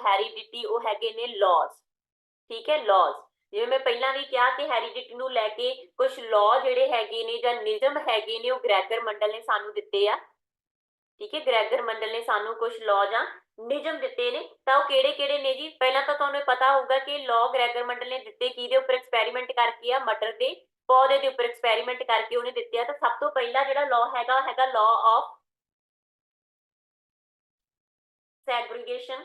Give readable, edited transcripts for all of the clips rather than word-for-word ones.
Heredity ਉਹ ਹੈਗੇ ਨੇ ਲॉज, ठीक है, लॉज। जिवें मैं पहला भी कहा कि हैरीडिटी नूं लैके कुछ लॉ जिहड़े हैगे ने जां नियम हैगे ने, वो ग्रैगर मंडल ने सानू दित्ते आ, ठीक है। ग्रैगर मंडल ने सानू कुछ लॉ जां नियम दिते ने, तो किहड़े किहड़े ने जी? पहला तो तुहानूं पता होगा कि लॉ ग्रैगर मंडल ने दिते किहदे उपर एक्सपैरीमेंट करके आ, मटर के पौधे के उपर एक्सपैरीमेंट करके उन्हें दिते आ। तो सब तो पहला जिहड़ा लॉ हैगा लॉ ऑफ सैग्रीगेशन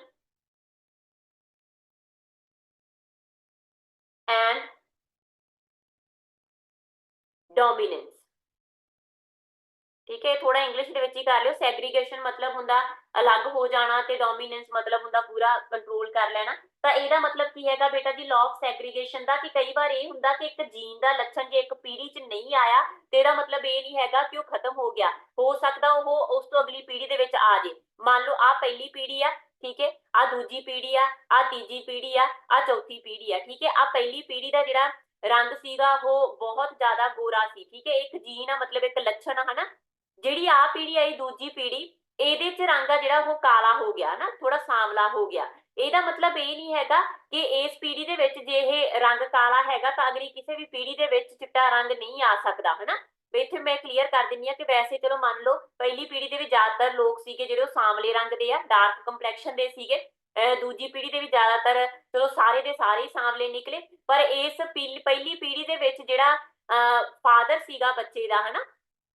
एंड डोमिनेंस, ठीक है। थोड़ा इंग्लिश दे विच ही कर लियो। सैग्रीगेशन मतलब हुंदा अलग हो जाना, ते डोमिनेंस मतलब हुंदा पूरा कंट्रोल कर लेना। तो इहदा मतलब की हैगा बेटा जी, लॉ ऑफ सैग्रीगेशन दा कि कई बार ये हुंदा कि एक जीन दा लक्षण जे एक पीढ़ी च नहीं आया ते इहदा मतलब ये नहीं हैगा कि वो खत्म हो गया, हो सकदा वो उस तो अगली पीढ़ी दे विच आ जे। मान लो आ पहली पीढ़ी आ, ठीक है, आ दूजी पीढ़ी आ तीजी पीढ़ी आ चौथी पीढ़ी आ, ठीक है। आ पहली पीढ़ी दा जिहड़ा रंग सीगा वो बहुत ज्यादा गोरा सी, ठीक है, एक जीन आ मतलब एक लक्षण है ना। जिहड़ी आ पीढ़ी आई दूजी पीढ़ी, ਇਹਦੇ ਚ रंग आ जिहड़ा वो काला हो गया ना, थोड़ा सांवला हो गया। ਇਹਦਾ मतलब ये नहीं हैगा कि इस पीढ़ी ਦੇ ਵਿੱਚ ਜੇ ਇਹ रंग काला हैगा ਤਾਂ ਅਗਲੀ ਕਿਸੇ ਵੀ ਪੀढ़ੀ ਦੇ ਵਿੱਚ ਚਿੱਟਾ रंग नहीं आ सकदा, है ना। ਇੱਥੇ मैं क्लीयर कर ਦਿੰਦੀ ਆ कि वैसे चलो मान लो पहली पीढ़ी ਦੇ ਵਿੱਚ ਜ਼ਿਆਦਾਤਰ ਲੋਕ ਸੀਗੇ ਜਿਹੜੇ ਉਹ सांवले रंग ਦੇ ਆ, डार्क कंप्लेक्शन ਦੇ ਸੀਗੇ। दूजी पीढ़ी ਦੇ ਵਿੱਚ ਜ਼ਿਆਦਾਤਰ ਚਲੋ ਸਾਰੇ ਦੇ ਸਾਰੇ सांवले निकले, पर इस पहली पीढ़ी ਦੇ ਵਿੱਚ ਜਿਹੜਾ फादर ਸੀਗਾ ਬੱਚੇ ਦਾ, है ना,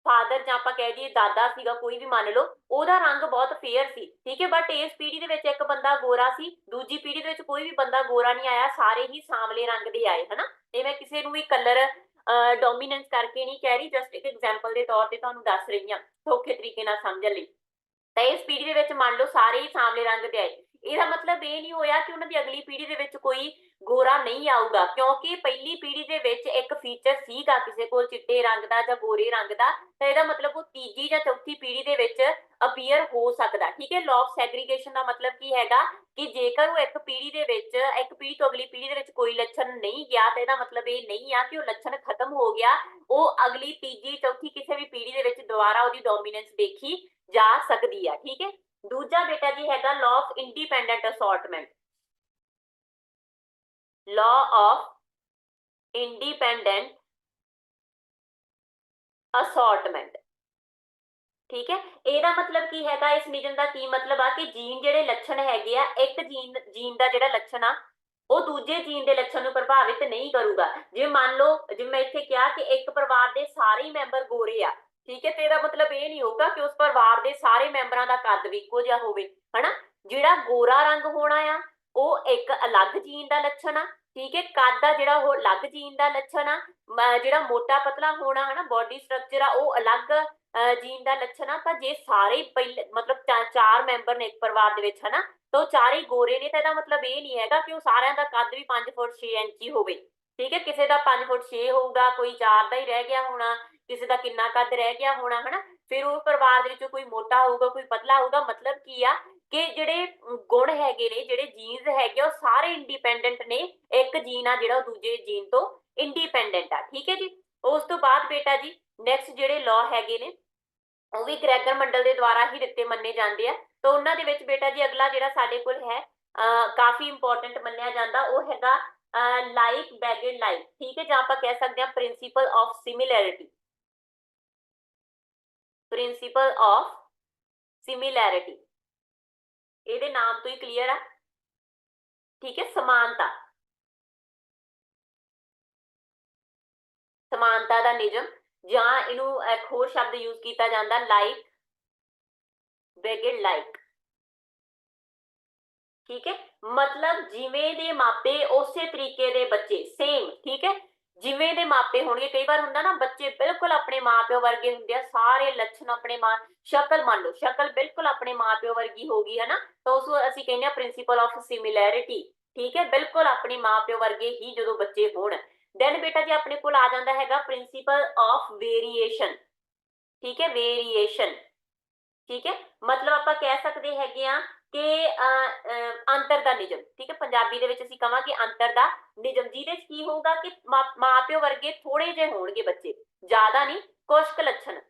फादर ਜਾਂ ਆਪਾਂ ਕਹਿ ਦਈਏ ਦਾਦਾ ਸੀਗਾ, ਕੋਈ ਵੀ ਮੰਨ ਲਓ, ਉਹਦਾ ਰੰਗ ਬਹੁਤ ਫੇਅਰ ਸੀ, ਠੀਕ ਹੈ। ਬਟ ਇਸ ਪੀढ़ी ਦੇ ਵਿੱਚ ਇੱਕ ਬੰਦਾ ਗੋਰਾ ਸੀ, ਦੂਜੀ ਪੀढ़ी ਦੇ ਵਿੱਚ ਕੋਈ ਵੀ ਬੰਦਾ ਗੋਰਾ ਨਹੀਂ ਆਇਆ, ਸਾਰੇ ਹੀ ਸਾਂਵਲੇ ਰੰਗ ਦੇ ਆਏ, ਹਨਾ। ਤੇ ਮੈਂ ਕਿਸੇ ਨੂੰ ਵੀ ਕਲਰ ਡੋਮੀਨੈਂਸ ਕਰਕੇ ਨਹੀਂ ਕਹਿ ਰਹੀ, ਜਸਟ ਇੱਕ ਐਗਜ਼ਾਮਪਲ ਦੇ ਤੌਰ ਤੇ ਤੁਹਾਨੂੰ ਦੱਸ ਰਹੀ ਹਾਂ ਸੌਖੇ ਤਰੀਕੇ ਨਾਲ ਸਮਝਣ ਲਈ। ਤਾਂ ਇਸ ਪੀढ़ी ਦੇ ਵਿੱਚ ਮੰਨ ਲਓ ਸਾਰੇ ਹੀ ਸਾਂਵਲੇ ਰੰਗ ਦੇ ਆਏ, ਇਹਦਾ मतलब ਇਹ ਨਹੀਂ ਹੋਇਆ ਕਿ ਉਹਨਾਂ ਦੀ ਅਗਲੀ ਪੀढ़ी ਦੇ ਵਿੱਚ ਕੋਈ ਗੋਰਾ ਨਹੀਂ ਆਊਗਾ, ਕਿਉਂਕਿ ਪਹਿਲੀ ਪੀढ़ी ਦੇ ਵਿੱਚ ਇੱਕ ਫੀਚਰ ਸੀਗਾ ਕਿਸੇ ਕੋਲ ਚਿੱਟੇ ਰੰਗ ਦਾ ਜਾਂ ਗੋਰੇ ਰੰਗ ਦਾ, ਤਾਂ ਇਹਦਾ मतलब ਉਹ ਤੀਜੀ ਜਾਂ ਚੌਥੀ ਪੀढ़ी ਦੇ ਵਿੱਚ ਅਪੀਅਰ ਹੋ ਸਕਦਾ, ਠੀਕ ਹੈ। ਲॉ ਆਫ ਸੈਗਰੀਗੇਸ਼ਨ ਦਾ मतलब ਕੀ ਹੈਗਾ ਕਿ ਜੇਕਰ ਉਹ ਇੱਕ ਪੀढ़ी ਦੇ ਵਿੱਚ, ਇੱਕ ਪੀढ़ी ਤੋਂ ਅਗਲੀ ਪੀढ़ी ਦੇ ਵਿੱਚ ਕੋਈ ਲੱਛਣ ਨਹੀਂ ਗਿਆ, ਤਾਂ ਇਹਦਾ मतलब ਇਹ ਨਹੀਂ ਆ ਕਿ ਉਹ ਲੱਛਣ ਖਤਮ ਹੋ ਗਿਆ, ਉਹ ਅਗਲੀ ਤੀਜੀ ਚੌਥੀ ਕਿਸੇ ਵੀ ਪੀढ़ी ਦੇ ਵਿੱਚ ਦੁਬਾਰਾ ਉਹਦੀ ਡੋਮੀਨੈਂਸ ਦੇਖੀ ਜਾ ਸਕਦੀ ਆ, ਠੀਕ ਹੈ। ਦੂਜਾ ਬੇਟਾ ਜੀ ਹੈਗਾ law of independent assortment, law of independent assortment, ठीक है। ਇਹਦਾ मतलब ਕੀ ਹੈਗਾ, ਇਸ ਨਿਯਮ ਦਾ ਕੀ मतलब ਆ ਕਿ ਜੀਨ ਜਿਹੜੇ ਲੱਛਣ ਹੈਗੇ ਆ, ਇੱਕ ਜੀਨ ਦਾ ਜਿਹੜਾ ਲੱਛਣ ਆ ਉਹ ਦੂਜੇ ਜੀਨ ਦੇ ਲੱਛਣ ਨੂੰ ਪ੍ਰਭਾਵਿਤ ਨਹੀਂ ਕਰੂਗਾ। ਜਿਵੇਂ ਮੰਨ ਲਓ, ਜਿਵੇਂ ਮੈਂ ਇੱਥੇ ਕਿਹਾ ਕਿ ਇੱਕ ਪਰਿਵਾਰ ਦੇ ਸਾਰੇ ਹੀ ਮੈਂਬਰ ਗੋਰੇ ਆ, ਠੀਕ ਹੈ, ਤੇ ਇਹਦਾ मतलब ਇਹ ਨਹੀਂ ਹੋਊਗਾ ਕਿ ਉਸ ਪਰਿਵਾਰ ਦੇ ਸਾਰੇ ਮੈਂਬਰਾਂ ਦਾ ਕੱਦ ਵੀ ਇੱਕੋ ਜਿਹਾ ਹੋਵੇ, ਹਨਾ। ਜਿਹੜਾ ਗੋਰਾ ਰੰਗ ਹੋਣਾ ਆ ਉਹ ਇੱਕ ਅਲੱਗ ਜੀਨ ਦਾ ਲੱਛਣ ਆ, ਠੀਕ ਹੈ। ਕੱਦ ਆ ਜਿਹੜਾ ਉਹ ਅਲੱਗ ਜੀਨ ਦਾ ਲੱਛਣ ਆ, ਜਿਹੜਾ ਮੋਟਾ ਪਤਲਾ ਹੋਣਾ, ਹਨਾ, ਬੋਡੀ ਸਟਰਕਚਰ ਆ ਉਹ ਅਲੱਗ ਜੀਨ ਦਾ ਲੱਛਣ ਆ। ਤਾਂ ਜੇ ਸਾਰੇ ਪਹਿਲੇ मतलब ਚਾਰ ਮੈਂਬਰ ਨੇ ਇੱਕ ਪਰਿਵਾਰ ਦੇ ਵਿੱਚ, ਹਨਾ, ਤਾਂ ਚਾਰੇ ਗੋਰੇ ਨੇ, ਤਾਂ ਇਹਦਾ मतलब ਇਹ ਨਹੀਂ ਹੈਗਾ ਕਿ ਉਹ ਸਾਰਿਆਂ ਦਾ ਕੱਦ ਵੀ 5 ਫੁੱਟ 6 ਇੰਚ ਹੀ ਹੋਵੇ, ਠੀਕ ਹੈ। ਕਿਸੇ ਦਾ 5 ਫੁੱਟ 6 ਹੋਊਗਾ, ਕੋਈ 4 ਦਾ ਹੀ ਰਹਿ ਗਿਆ ਹੋਣਾ, ਕਿਸੇ ਦਾ ਕਿੰਨਾ ਕੱਦ ਰਹਿ ਗਿਆ ਹੋਣਾ, ਹਨਾ। ਫਿਰ ਉਹ ਪਰਿਵਾਰ ਦੇ ਵਿੱਚੋਂ ਕੋਈ ਮੋਟਾ ਹੋਊਗਾ, ਕੋਈ ਪਤਲਾ ਹੋਊਗਾ। मतलब ਕੀ ਆ ਕਿ ਜਿਹੜੇ ਗੁਣ ਹੈਗੇ ਨੇ, ਜਿਹੜੇ ਜੀਨਸ ਹੈਗੇ ਉਹ ਸਾਰੇ ਇੰਡੀਪੈਂਡੈਂਟ ਨੇ, ਇੱਕ ਜੀਨ ਆ ਜਿਹੜਾ ਉਹ ਦੂਜੇ ਜੀਨ ਤੋਂ ਇੰਡੀਪੈਂਡੈਂਟ ਆ, ਠੀਕ ਹੈ ਜੀ। ਉਸ ਤੋਂ ਬਾਅਦ ਬੇਟਾ ਜੀ ਨੈਕਸਟ ਜਿਹੜੇ ਲਾਅ ਹੈਗੇ ਨੇ ਉਹ ਵੀ ਗ੍ਰੈਗਰ ਮੰਡਲ ਦੇ ਦੁਆਰਾ ਹੀ ਦਿੱਤੇ ਮੰਨੇ ਜਾਂਦੇ ਆ। ਤਾਂ ਉਹਨਾਂ ਦੇ ਵਿੱਚ ਬੇਟਾ ਜੀ ਅਗਲਾ ਜਿਹੜਾ ਸਾਡੇ ਕੋਲ ਹੈ ਕਾਫੀ ਇੰਪੋਰਟੈਂਟ ਮੰਨਿਆ ਜਾਂਦਾ, ਉਹ ਹੈਗਾ ਲਾਈਕ ਬੈਗਡ ਲਾਈਕ, ਠੀਕ ਹੈ, ਜਾਂ ਆਪਾਂ ਕਹਿ ਸਕਦੇ ਹਾਂ principal of similarity, principal of similarity, ਇਹਦੇ ਨਾਮ ਤੋਂ ਹੀ ਕਲੀਅਰ ਆ, ठीक है। समानता, समानता का नियम, ਜਾਂ ਇਹਨੂੰ ਇੱਕ ਹੋਰ ਸ਼ਬਦ ਯੂਜ਼ ਕੀਤਾ ਜਾਂਦਾ ਲਾਈਕ ਬੈਗਡ ਲਾਈਕ, ठीक है। मतलब ਜਿਵੇਂ ਦੇ ਮਾਪੇ ਉਸੇ ਤਰੀਕੇ ਦੇ ਬੱਚੇ, ਸੇਮ, ठीक है। ਜਿਵੇਂ ਦੇ ਮਾਪੇ ਹੋਣਗੇ, ਕਈ ਵਾਰ ਹੁੰਦਾ ਨਾ ਬੱਚੇ ਬਿਲਕੁਲ ਆਪਣੇ ਮਾਪਿਓ ਵਰਗੇ ਹੁੰਦੇ ਆ, ਸਾਰੇ ਲੱਛਣ ਆਪਣੇ ਸ਼ਕਲ ਮੰਨ ਲਓ, ਸ਼ਕਲ ਬਿਲਕੁਲ ਆਪਣੇ ਮਾਪਿਓ ਵਰਗੀ ਹੋਗੀ, ਹੈ ਨਾ, ਤਾਂ ਉਸ ਨੂੰ ਅਸੀਂ ਕਹਿੰਦੇ ਆ ਪ੍ਰਿੰਸੀਪਲ ਆਫ ਸਿਮਿਲੈਰਿਟੀ, ठीक है। बिल्कुल अपने माँ प्यो वर्गे ही जो बच्चे होण। देन बेटा जी अपने कोल आ जाता हैगा प्रिंसीपल ऑफ वेरीएशन, ठीक है, वेरीएशन, ठीक है। मतलब ਆਪਾਂ ਕਹਿ ਸਕਦੇ ਹੈਗੇ ਆ कि अंतर ਦਾ ਨਿਯਮ, ठीक है, ਪੰਜਾਬੀ ਦੇ ਵਿੱਚ ਅਸੀਂ ਕਹਾਂਗੇ ਅੰਤਰ ਦਾ ਨਿਯਮ, ਜਿਹਦੇ ਚ ਕੀ ਹੋਊਗਾ ਕਿ ਮਾਂ ਪਿਓ ਵਰਗੇ ਥੋੜੇ ਜਿਹੇ ਹੋਣਗੇ ਬੱਚੇ, ਜ਼ਿਆਦਾ ਨਹੀਂ, ਕੁਝ ਕੁ ਲੱਛਣ,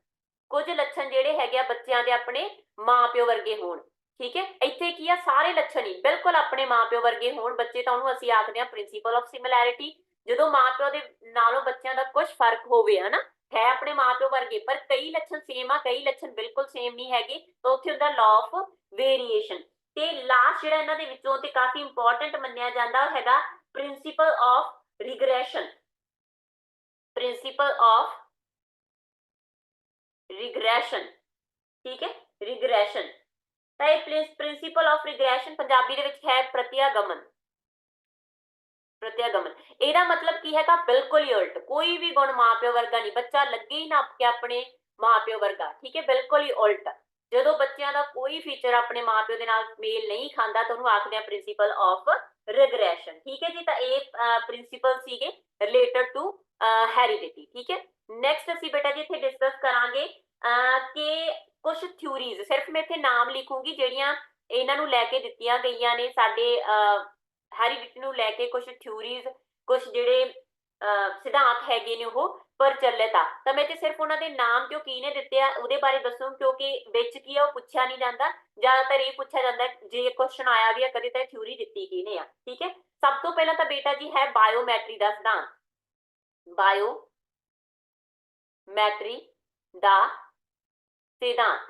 ਕੁਝ ਲੱਛਣ ਜਿਹੜੇ ਹੈਗੇ ਆ ਬੱਚਿਆਂ ਦੇ ਆਪਣੇ ਮਾਂ ਪਿਓ ਵਰਗੇ ਹੋਣ, ठीक है। ਇੱਥੇ ਕੀ ਆ, ਸਾਰੇ ਲੱਛਣ ਹੀ ਬਿਲਕੁਲ ਆਪਣੇ ਮਾਪਿਓ ਵਰਗੇ ਹੋਣ ਬੱਚੇ ਤਾਂ ਉਹਨੂੰ ਅਸੀਂ ਆਖਦੇ ਹਾਂ ਪ੍ਰਿੰਸੀਪਲ ਆਫ ਸਿਮਿਲੈਰਿਟੀ। ਜਦੋਂ ਮਾਪਿਓ ਦੇ ਨਾਲੋਂ ਬੱਚਿਆਂ ਦਾ ਕੁਝ ਫਰਕ ਹੋਵੇ ਹਨਾ, ਹੈ ਆਪਣੇ ਮਾਪਿਓ ਵਰਗੇ ਪਰ ਕਈ ਲੱਛਣ ਸੇਮ ਆ, ਕਈ ਲੱਛਣ ਬਿਲਕੁਲ ਸੇਮ ਨਹੀਂ ਹੈਗੇ, ਤਾਂ ਉੱਥੇ ਹੁੰਦਾ ਲਾ ਆਫ ਵੇਰੀਏਸ਼ਨ। ਤੇ ਲਾਸਟ ਜਿਹੜਾ ਇਹਨਾਂ ਦੇ ਵਿੱਚੋਂ ਤੇ ਕਾਫੀ ਇੰਪੋਰਟੈਂਟ ਮੰਨਿਆ ਜਾਂਦਾ ਉਹ ਹੈਗਾ ਪ੍ਰਿੰਸੀਪਲ ਆਫ ਰਿਗਰੈਸ਼ਨ। ਪ੍ਰਿੰਸੀਪਲ ਆਫ ਰਿਗਰੈਸ਼ਨ, ਠੀਕ ਹੈ, ਰਿਗਰੈਸ਼ਨ। ਤਾਂ ਇਹ ਪ੍ਰਿੰਸੀਪਲ ਆਫ ਰਿਗਰੈਸ਼ਨ ਪੰਜਾਬੀ ਦੇ ਵਿੱਚ ਹੈ ਪ੍ਰਤਿਆਗਮਨ। ਪ੍ਰਤਿਆਗਮਨ ਇਹਦਾ ਮਤਲਬ ਕੀ ਹੈਗਾ, ਬਿਲਕੁਲ ਹੀ ਉਲਟ, ਕੋਈ ਵੀ ਗੁਣ ਮਾਪਿਓ ਵਰਗਾ ਨਹੀਂ, ਬੱਚਾ ਲੱਗੇ ਹੀ ਨਾ ਕਿ ਆਪਣੇ ਮਾਪਿਓ ਵਰਗਾ, ਠੀਕ ਹੈ, ਬਿਲਕੁਲ ਹੀ ਉਲਟ। ਜਦੋਂ ਬੱਚਿਆਂ ਦਾ ਕੋਈ ਫੀਚਰ ਆਪਣੇ ਮਾਪਿਓ ਦੇ ਨਾਲ ਮੇਲ ਨਹੀਂ ਖਾਂਦਾ ਤਾਂ ਉਹਨੂੰ ਆਖਦੇ ਆ ਪ੍ਰਿੰਸੀਪਲ ਆਫ ਰਿਗਰੈਸ਼ਨ, ਠੀਕ ਹੈ ਜੀ। ਤਾਂ ਇਹ ਪ੍ਰਿੰਸੀਪਲ ਸੀਗੇ ਰਿਲੇਟਡ ਟੂ ਹੈਰੀਡਿਟੀ, ਠੀਕ ਹੈ। ਨੈਕਸਟ ਅਸੀਂ ਬੇਟਾ ਜੀ ਇੱਥੇ ਡਿਸਕਸ ਕਰਾਂਗੇ ਕਿ ਕੁਝ ਥਿਊਰੀਜ਼, ਸਿਰਫ ਮੈਂ ਇੱਥੇ ਨਾਮ ਲਿਖੂੰਗੀ ਜਿਹੜੀਆਂ ਇਹਨਾਂ ਨੂੰ ਲੈ ਕੇ ਦਿੱਤੀਆਂ ਗਈਆਂ ਨੇ, ਸਾਡੇ ਹੈਰੀਡਿਟੀ ਨੂੰ ਲੈ ਕੇ ਕੁਝ ਥਿਊਰੀਜ਼, ਕੁਝ ਜਿਹੜੇ ਸਿਧਾਂਤ ਹੈਗੇ ਨੇ ਉਹ ਪ੍ਰਚਲਿਤ ਆ। ਤਾਂ ਮੈਂ ਤੇ ਸਿਰਫ ਉਹਨਾਂ ਦੇ ਨਾਮ ਤੇ ਉਹ ਕੀ ਨੇ ਦਿੱਤੇ ਆ ਉਹਦੇ ਬਾਰੇ ਦੱਸੂ, ਕਿਉਂਕਿ ਵਿੱਚ ਕੀ ਆ ਉਹ ਪੁੱਛਿਆ ਨਹੀਂ ਜਾਂਦਾ, ਜ਼ਿਆਦਾਤਰ ਇਹ ਪੁੱਛਿਆ ਜਾਂਦਾ ਜੇ ਕੁਐਸਚਨ ਆਇਆ ਵੀ ਆ ਕਦੇ ਤਾਂ ਥਿਊਰੀ ਦਿੱਤੀ ਕਿਹਨੇ ਆ, ਠੀਕ ਹੈ। ਸਭ ਤੋਂ ਪਹਿਲਾਂ ਤਾਂ ਬੇਟਾ ਜੀ ਹੈ ਬਾਇਓਮੈਟਰੀ ਦਾ ਸਿਧਾਂਤ। ਬਾਇਓਮੈਟਰੀ ਦਾ ਸਿਧਾਂਤ,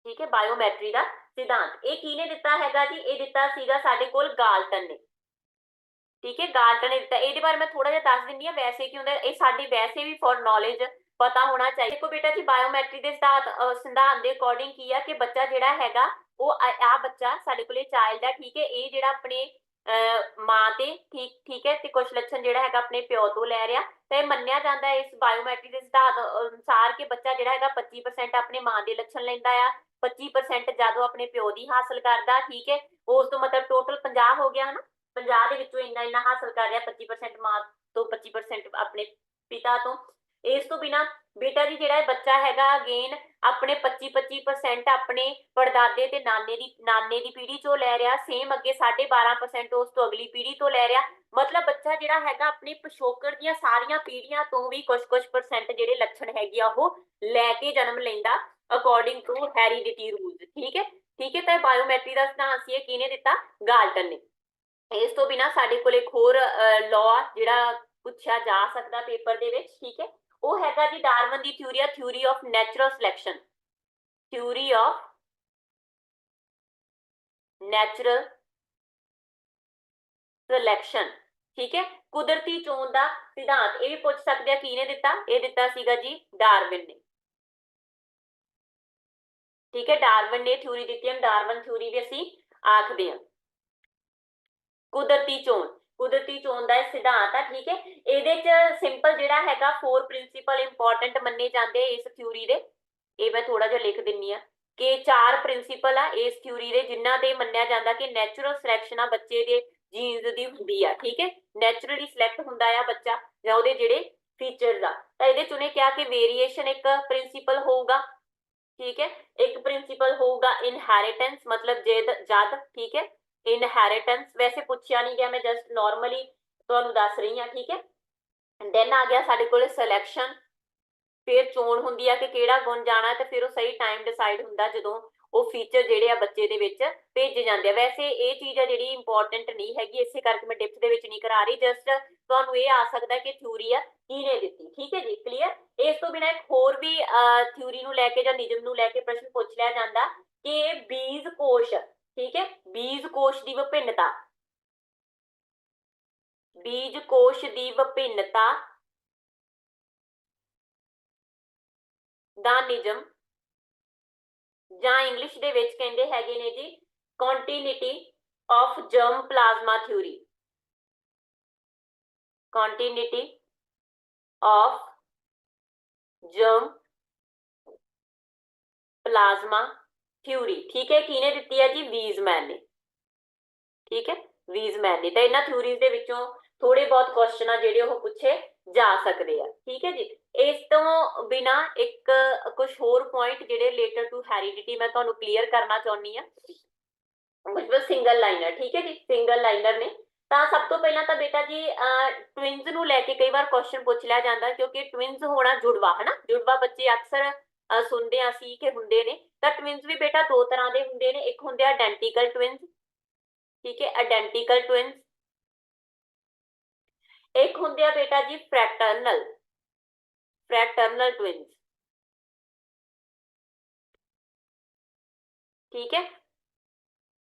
ਠੀਕ ਹੈ, ਬਾਇਓਮੈਟਰੀ ਦਾ ਸਿਧਾਂਤ। ਇਹ ਕਿਹਨੇ ਦਿੱਤਾ ਹੈਗਾ ਜੀ, ਇਹ ਦਿੱਤਾ ਸੀਗਾ ਸਾਡੇ ਕੋਲ ਗਾਲਟਨ ਨੇ, ਠੀਕ ਹੈ, ਗਾਲਟਨ ਨੇ ਦਿੱਤਾ। ਇਹਦੇ ਬਾਰੇ ਮੈਂ ਥੋੜਾ ਜਿਹਾ ਦੱਸ ਦਿੰਦੀ ਹਾਂ, ਵੈਸੇ ਕੀ ਹੁੰਦਾ ਇਹ ਸਾਡੇ ਵੈਸੇ ਵੀ ਫॉर ਨੌਲੇਜ ਪਤਾ ਹੋਣਾ ਚਾਹੀਦਾ। ਦੇਖੋ ਬੇਟਾ ਜੀ ਬਾਇਓਮੈਟਰੀ ਦੇ ਸਿਧਾਂਤ ਦੇ ਅਕੋਰਡਿੰਗ ਕੀ ਆ ਕਿ ਬੱਚਾ ਜਿਹੜਾ ਹੈਗਾ ਉਹ ਆ ਬੱਚਾ ਸਾਡੇ ਕੋਲੇ ਚਾਈਲਡ ਹੈ, ਠੀਕ ਹੈ, ਇਹ ਜਿਹੜਾ ਆਪਣੇ ਮਾਂ ਤੇ ਠੀਕ ਹੈ ਤੇ ਕੁਝ ਲੱਛਣ ਜਿਹੜਾ ਹੈਗਾ ਆਪਣੇ ਪਿਓ ਤੋਂ ਲੈ ਰਿਹਾ। ਤੇ ਮੰਨਿਆ ਜਾਂਦਾ ਇਸ ਬਾਇਓਮੈਟਰੀ ਦੇ ਸਿਧਾਂਤ ਅਨੁਸਾਰ ਕਿ ਬੱਚਾ ਜਿਹੜਾ ਹੈਗਾ 25% ਆਪਣੇ ਮਾਂ ਦੇ ਲੱਛਣ ਲੈਂਦਾ ਆ, 25% ਜਦੋਂ ਆਪਣੇ ਪਿਓ ਦੀ ਹਾਸਲ ਕਰਦਾ, ਠੀਕ ਹੈ, ਉਸ ਤੋਂ ਮਤਲਬ ਟੋਟਲ 50 ਹੋ ਗਿਆ ਹਨਾ, 50 ਦੇ ਵਿੱਚੋਂ ਇੰਨਾ ਹਾਸਲ ਕਰ ਰਿਹਾ, 25% ਮਾਂ ਤੋਂ 25% ਆਪਣੇ ਪਿਤਾ ਤੋਂ। ਇਸ ਤੋਂ ਬਿਨਾ ਬੇਟਾ ਜੀ ਜਿਹੜਾ ਬੱਚਾ ਹੈਗਾ ਅਗੇਨ ਆਪਣੇ 25% ਆਪਣੇ ਪੜਦਾਦੇ ਤੇ ਨਾਨੇ ਦੀ ਪੀੜ੍ਹੀ ਚੋਂ ਲੈ ਰਿਹਾ, ਸੇਮ ਅੱਗੇ 12.5% ਉਸ ਤੋਂ ਅਗਲੀ ਪੀੜ੍ਹੀ ਤੋਂ ਲੈ ਰਿਹਾ। ਮਤਲਬ ਬੱਚਾ ਜਿਹੜਾ ਹੈਗਾ ਆਪਣੀ ਪਿਛੋਕੜ ਦੀਆਂ ਸਾਰੀਆਂ ਪੀੜ੍ਹੀਆਂ ਤੋਂ ਵੀ ਕੁਝ ਪਰਸੈਂਟ ਜਿਹੜੇ ਲੱਛਣ ਹੈਗੇ ਆ ਉਹ ਲੈ ਕੇ ਜਨਮ ਲੈਂਦਾ ਅਕੋਰਡਿੰਗ ਟੂ ਹੈਰੀਡਿਟੀ ਰੂਲਸ, ਠੀਕ ਹੈ, ਠੀਕ ਹੈ। ਤਾਂ ਬਾਇਓਮੈਟਰੀ ਦਾ ਸਿਧਾਂਤ ਸੀ ਇਹ ਕਿਹਨੇ ਦਿੱਤਾ, ਗਾਲਟਨ ਨੇ। ਇਸ ਤੋਂ ਬਿਨਾ ਸਾਡੇ ਕੋਲ ਇੱਕ ਹੋਰ ਲਾਅ ਜਿਹੜਾ ਪੁੱਛਿਆ ਜਾ ਸਕਦਾ ਪੇਪਰ ਦੇ ਵਿੱਚ, ਠੀਕ ਹੈ, ਉਹ ਹੈਗਾ ਜੀ ਡਾਰਵਨ ਦੀ ਥਿਊਰੀ ਆ, theory of natural selection. Theory of natural selection, ਠੀਕ ਹੈ, ਕੁਦਰਤੀ ਚੋਣ ਦਾ ਸਿਧਾਂਤ। ਇਹ ਵੀ ਪੁੱਛ ਸਕਦੇ ਆ ਕਿਹਨੇ ਦਿੱਤਾ, ਇਹ ਦਿੱਤਾ ਸੀਗਾ ਜੀ ਡਾਰਵਿਨ ਨੇ, ਠੀਕ ਹੈ, ਡਾਰਵਿਨ ਨੇ ਥਿਊਰੀ ਦਿੱਤੀ ਹੈ, ਡਾਰਵਨ ਥਿਊਰੀ ਵੀ ਅਸੀਂ ਆਖਦੇ ਹਾਂ। ਕੁਦਰਤੀ ਚੋਣ ਦਾ ਇਹ ਸਿਧਾਂਤ ਆ, ਠੀਕ ਹੈ। ਇਹਦੇ ਚ ਸਿੰਪਲ ਜਿਹੜਾ ਹੈਗਾ 4 ਪ੍ਰਿੰਸੀਪਲ ਇੰਪੋਰਟੈਂਟ ਮੰਨੇ ਜਾਂਦੇ ਇਸ ਥਿਊਰੀ ਦੇ, ਇਹ ਮੈਂ ਥੋੜਾ ਜਿਹਾ ਲਿਖ ਦਿੰਨੀ ਆ ਕਿ 4 ਪ੍ਰਿੰਸੀਪਲ ਆ ਇਸ ਥਿਊਰੀ ਦੇ ਜਿਨ੍ਹਾਂ ਦੇ ਮੰਨਿਆ ਜਾਂਦਾ ਕਿ ਨੈਚੁਰਲ ਸਿਲੈਕਸ਼ਨ ਆ ਬੱਚੇ ਦੇ ਜੀਨਸ ਦੀ ਹੁੰਦੀ ਆ, ਠੀਕ ਹੈ, ਨੈਚੁਰਲੀ ਸਿਲੈਕਟ ਹੁੰਦਾ ਆ ਬੱਚਾ ਜਾਂ ਉਹਦੇ ਜਿਹੜੇ ਫੀਚਰਸ ਆ। ਤਾਂ ਇਹਦੇ ਚ ਉਹਨੇ ਕਿਹਾ ਕਿ ਵੇਰੀਏਸ਼ਨ ਇੱਕ ਪ੍ਰਿੰਸੀਪਲ ਹੋਊਗਾ, ਠੀਕ ਹੈ, ਇੱਕ ਪ੍ਰਿੰਸੀਪਲ ਹੋਊਗਾ ਇਨਹੈਰੀਟੈਂਸ, ਮਤਲਬ ਜਦ, ਠੀਕ ਹੈ, ਇਨਹੈਰੀਟੈਂਸ ਵੈਸੇ ਪੁੱਛਿਆ ਨਹੀਂ ਗਿਆ, ਮੈਂ ਜਸਟ ਨਾਰਮਲੀ ਤੁਹਾਨੂੰ ਦੱਸ ਰਹੀ ਹਾਂ, ਠੀਕ ਹੈ। ਦੈਨ ਆ ਗਿਆ ਸਾਡੇ ਕੋਲ ਸਿਲੈਕਸ਼ਨ, ਫਿਰ ਚੋਣ ਹੁੰਦੀ ਆ ਕਿ ਕਿਹੜਾ ਗੁਣ ਜਾਣਾ, ਤੇ ਫਿਰ ਉਹ ਸਹੀ ਟਾਈਮ ਡਿਸਾਈਡ ਹੁੰਦਾ ਜਦੋਂ ਉਹ ਫੀਚਰ ਜਿਹੜੇ ਆ ਬੱਚੇ ਦੇ ਵਿੱਚ ਭੇਜੇ ਜਾਂਦੇ ਆ। ਵੈਸੇ ਇਹ ਚੀਜ਼ ਆ ਜਿਹੜੀ ਇੰਪੋਰਟੈਂਟ ਨਹੀਂ ਹੈਗੀ, ਇਸੇ ਕਰਕੇ ਮੈਂ ਡਿਪਥ ਦੇ ਵਿੱਚ ਨਹੀਂ ਕਰਾ ਰਹੀ, ਜਸਟ ਤੁਹਾਨੂੰ ਇਹ ਆ ਸਕਦਾ ਕਿ ਥਿਊਰੀ ਆ ਕਿਹਨੇ ਦਿੱਤੀ, ਠੀਕ ਹੈ ਜੀ, ਕਲੀਅਰ। ਇਸ ਤੋਂ ਬਿਨਾਂ ਇੱਕ ਹੋਰ ਵੀ ਥਿਊਰੀ ਨੂੰ ਲੈ ਕੇ ਜਾਂ ਨਿਯਮ ਨੂੰ ਲੈ ਕੇ ਪ੍ਰਸ਼ਨ ਪੁੱਛ ਲਿਆ ਜਾਂਦਾ ਕਿ ਬੀਜ ਕੋਸ਼, ਠੀਕ ਹੈ, ਬੀਜ ਕੋਸ਼ ਦੀ ਵਿਭਿੰਨਤਾ, ਬੀਜ ਕੋਸ਼ ਦੀ ਵਿਭਿੰਨਤਾ ਦਾ ਨਿਯਮ ਜਾਂ ਇੰਗਲਿਸ਼ ਦੇ ਵਿੱਚ ਕਹਿੰਦੇ ਹੈਗੇ ਨੇ ਜੀ continuity of germ plasma theory, continuity of germ plasma theory, ਠੀਕ ਹੈ, ਕਿਹਨੇ ਦਿੱਤੀ ਹੈ ਜੀ, ਵੀਜ਼ਮੈਨ ਨੇ, ਠੀਕ ਹੈ, ਵੀਜ਼ਮੈਨ ਨੇ। ਤਾਂ ਇਹਨਾਂ ਥਿਊਰੀਜ਼ ਦੇ ਵਿੱਚੋਂ ਥੋੜੇ ਬਹੁਤ ਕੁਐਸਚਨ ਆ ਜਿਹੜੇ ਉਹ ਪੁੱਛੇ ਜਾ ਸਕਦੇ ਆ, ਠੀਕ ਹੈ ਜੀ। ਇਸ ਤੋਂ ਬਿਨਾ ਇੱਕ ਕੁਝ ਹੋਰ ਪੁਆਇੰਟ ਜਿਹੜੇ ਰਿਲੇਟਡ ਟੂ ਹੈਰੀਡਿਟੀ ਮੈਂ ਤੁਹਾਨੂੰ ਕਲੀਅਰ ਕਰਨਾ ਚਾਹੁੰਦੀ ਆ, ਸਿੰਗਲ ਲਾਈਨਰ, ਠੀਕ ਹੈ ਜੀ, ਸਿੰਗਲ ਲਾਈਨਰ ਨੇ। ਤਾਂ ਸਭ ਤੋਂ ਪਹਿਲਾਂ ਤਾਂ ਬੇਟਾ ਜੀ ਟਵਿੰਸ ਨੂੰ ਲੈ ਕੇ ਕਈ ਵਾਰ ਕੁਐਸਚਨ ਪੁੱਛ ਲਿਆ ਜਾਂਦਾ ਕਿਉਂਕਿ ਟਵਿੰਸ ਹੋਣਾ ਜੁੜਵਾ, ਹਨਾ, ਜੁੜਵਾ ਬੱਚੇ ਅਕਸਰ ਸੁਣਦੇ ਹਾਂ ਅਸੀਂ ਕਿ ਹੁੰਦੇ ਨੇ। ਤਾਂ ਟਵਿੰਸ ਵੀ ਬੇਟਾ ਦੋ ਤਰ੍ਹਾਂ ਦੇ ਹੁੰਦੇ ਨੇ, ਇੱਕ ਹੁੰਦੇ ਆ ਆਇਡੈਂਟੀਕਲ ਟਵਿੰਸ, ਠੀਕ ਹੈ, ਆਇਡੈਂਟੀਕਲ ਟਵਿੰਸ। ਇੱਕ ਹੁੰਦੇ ਆ ਬੇਟਾ ਜੀ ਫ੍ਰੈਟਰਨਲ, ਫ੍ਰੈਟਰਨਲ ਟਵਿੰਸ, ਠੀਕ ਹੈ।